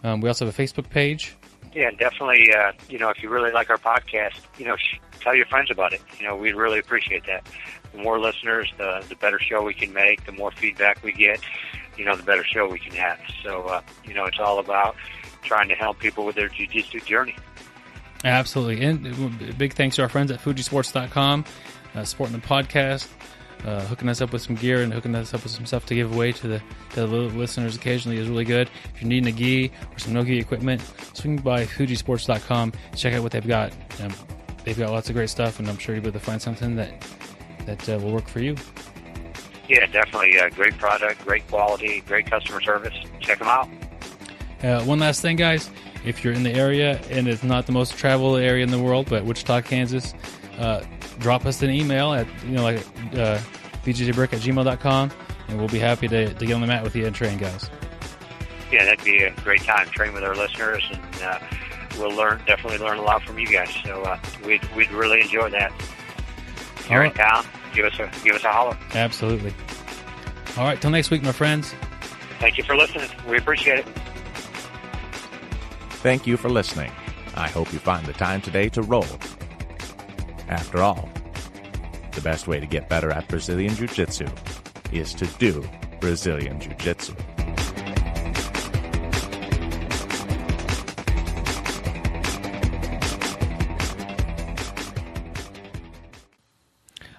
We also have a Facebook page. Yeah, definitely. If you really like our podcast, tell your friends about it. We'd really appreciate that. The more listeners, the better show we can make. The more feedback we get, the better show we can have. So, it's all about trying to help people with their jiu-jitsu journey. Absolutely. And big thanks to our friends at fujisports.com, supporting the podcast, hooking us up with some gear and hooking us up with some stuff to give away to the listeners occasionally is really good. If you're needing a gi or some no-gi equipment, swing by fujisports.com. Check out what they've got. They've got lots of great stuff, and I'm sure you'll be able to find something that will work for you. Yeah, definitely. Great product, great quality, great customer service. Check them out. One last thing, guys. If you're in the area and it's not the most traveled area in the world, but Wichita, Kansas, drop us an email at bjjbrick@gmail.com, and we'll be happy to get on the mat with you and train, guys. Yeah, that'd be a great time. Train with our listeners, and we'll definitely learn a lot from you guys. So we'd really enjoy that. If you're in town, give us a holler. Absolutely. All right, till next week, my friends. Thank you for listening. We appreciate it. Thank you for listening. I hope you find the time today to roll. After all, the best way to get better at Brazilian Jiu-Jitsu is to do Brazilian Jiu-Jitsu.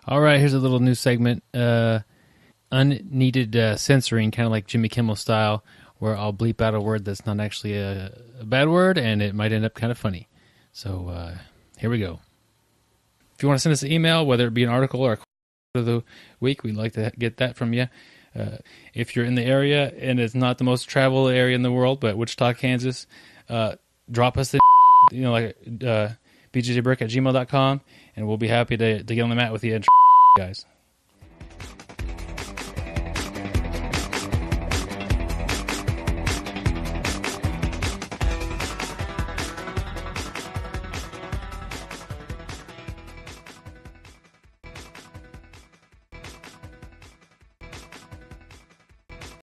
All right, here's a little new segment. Unneeded censoring, kind of like Jimmy Kimmel style, where I'll bleep out a word that's not actually a bad word, and it might end up kind of funny. So here we go. If you want to send us an email, whether it be an article or a quote of the week, we'd like to get that from you. If you're in the area and it's not the most traveled area in the world, but Wichita, Kansas, drop us the bjjbrick@gmail.com, and we'll be happy to get on the mat with you and guys.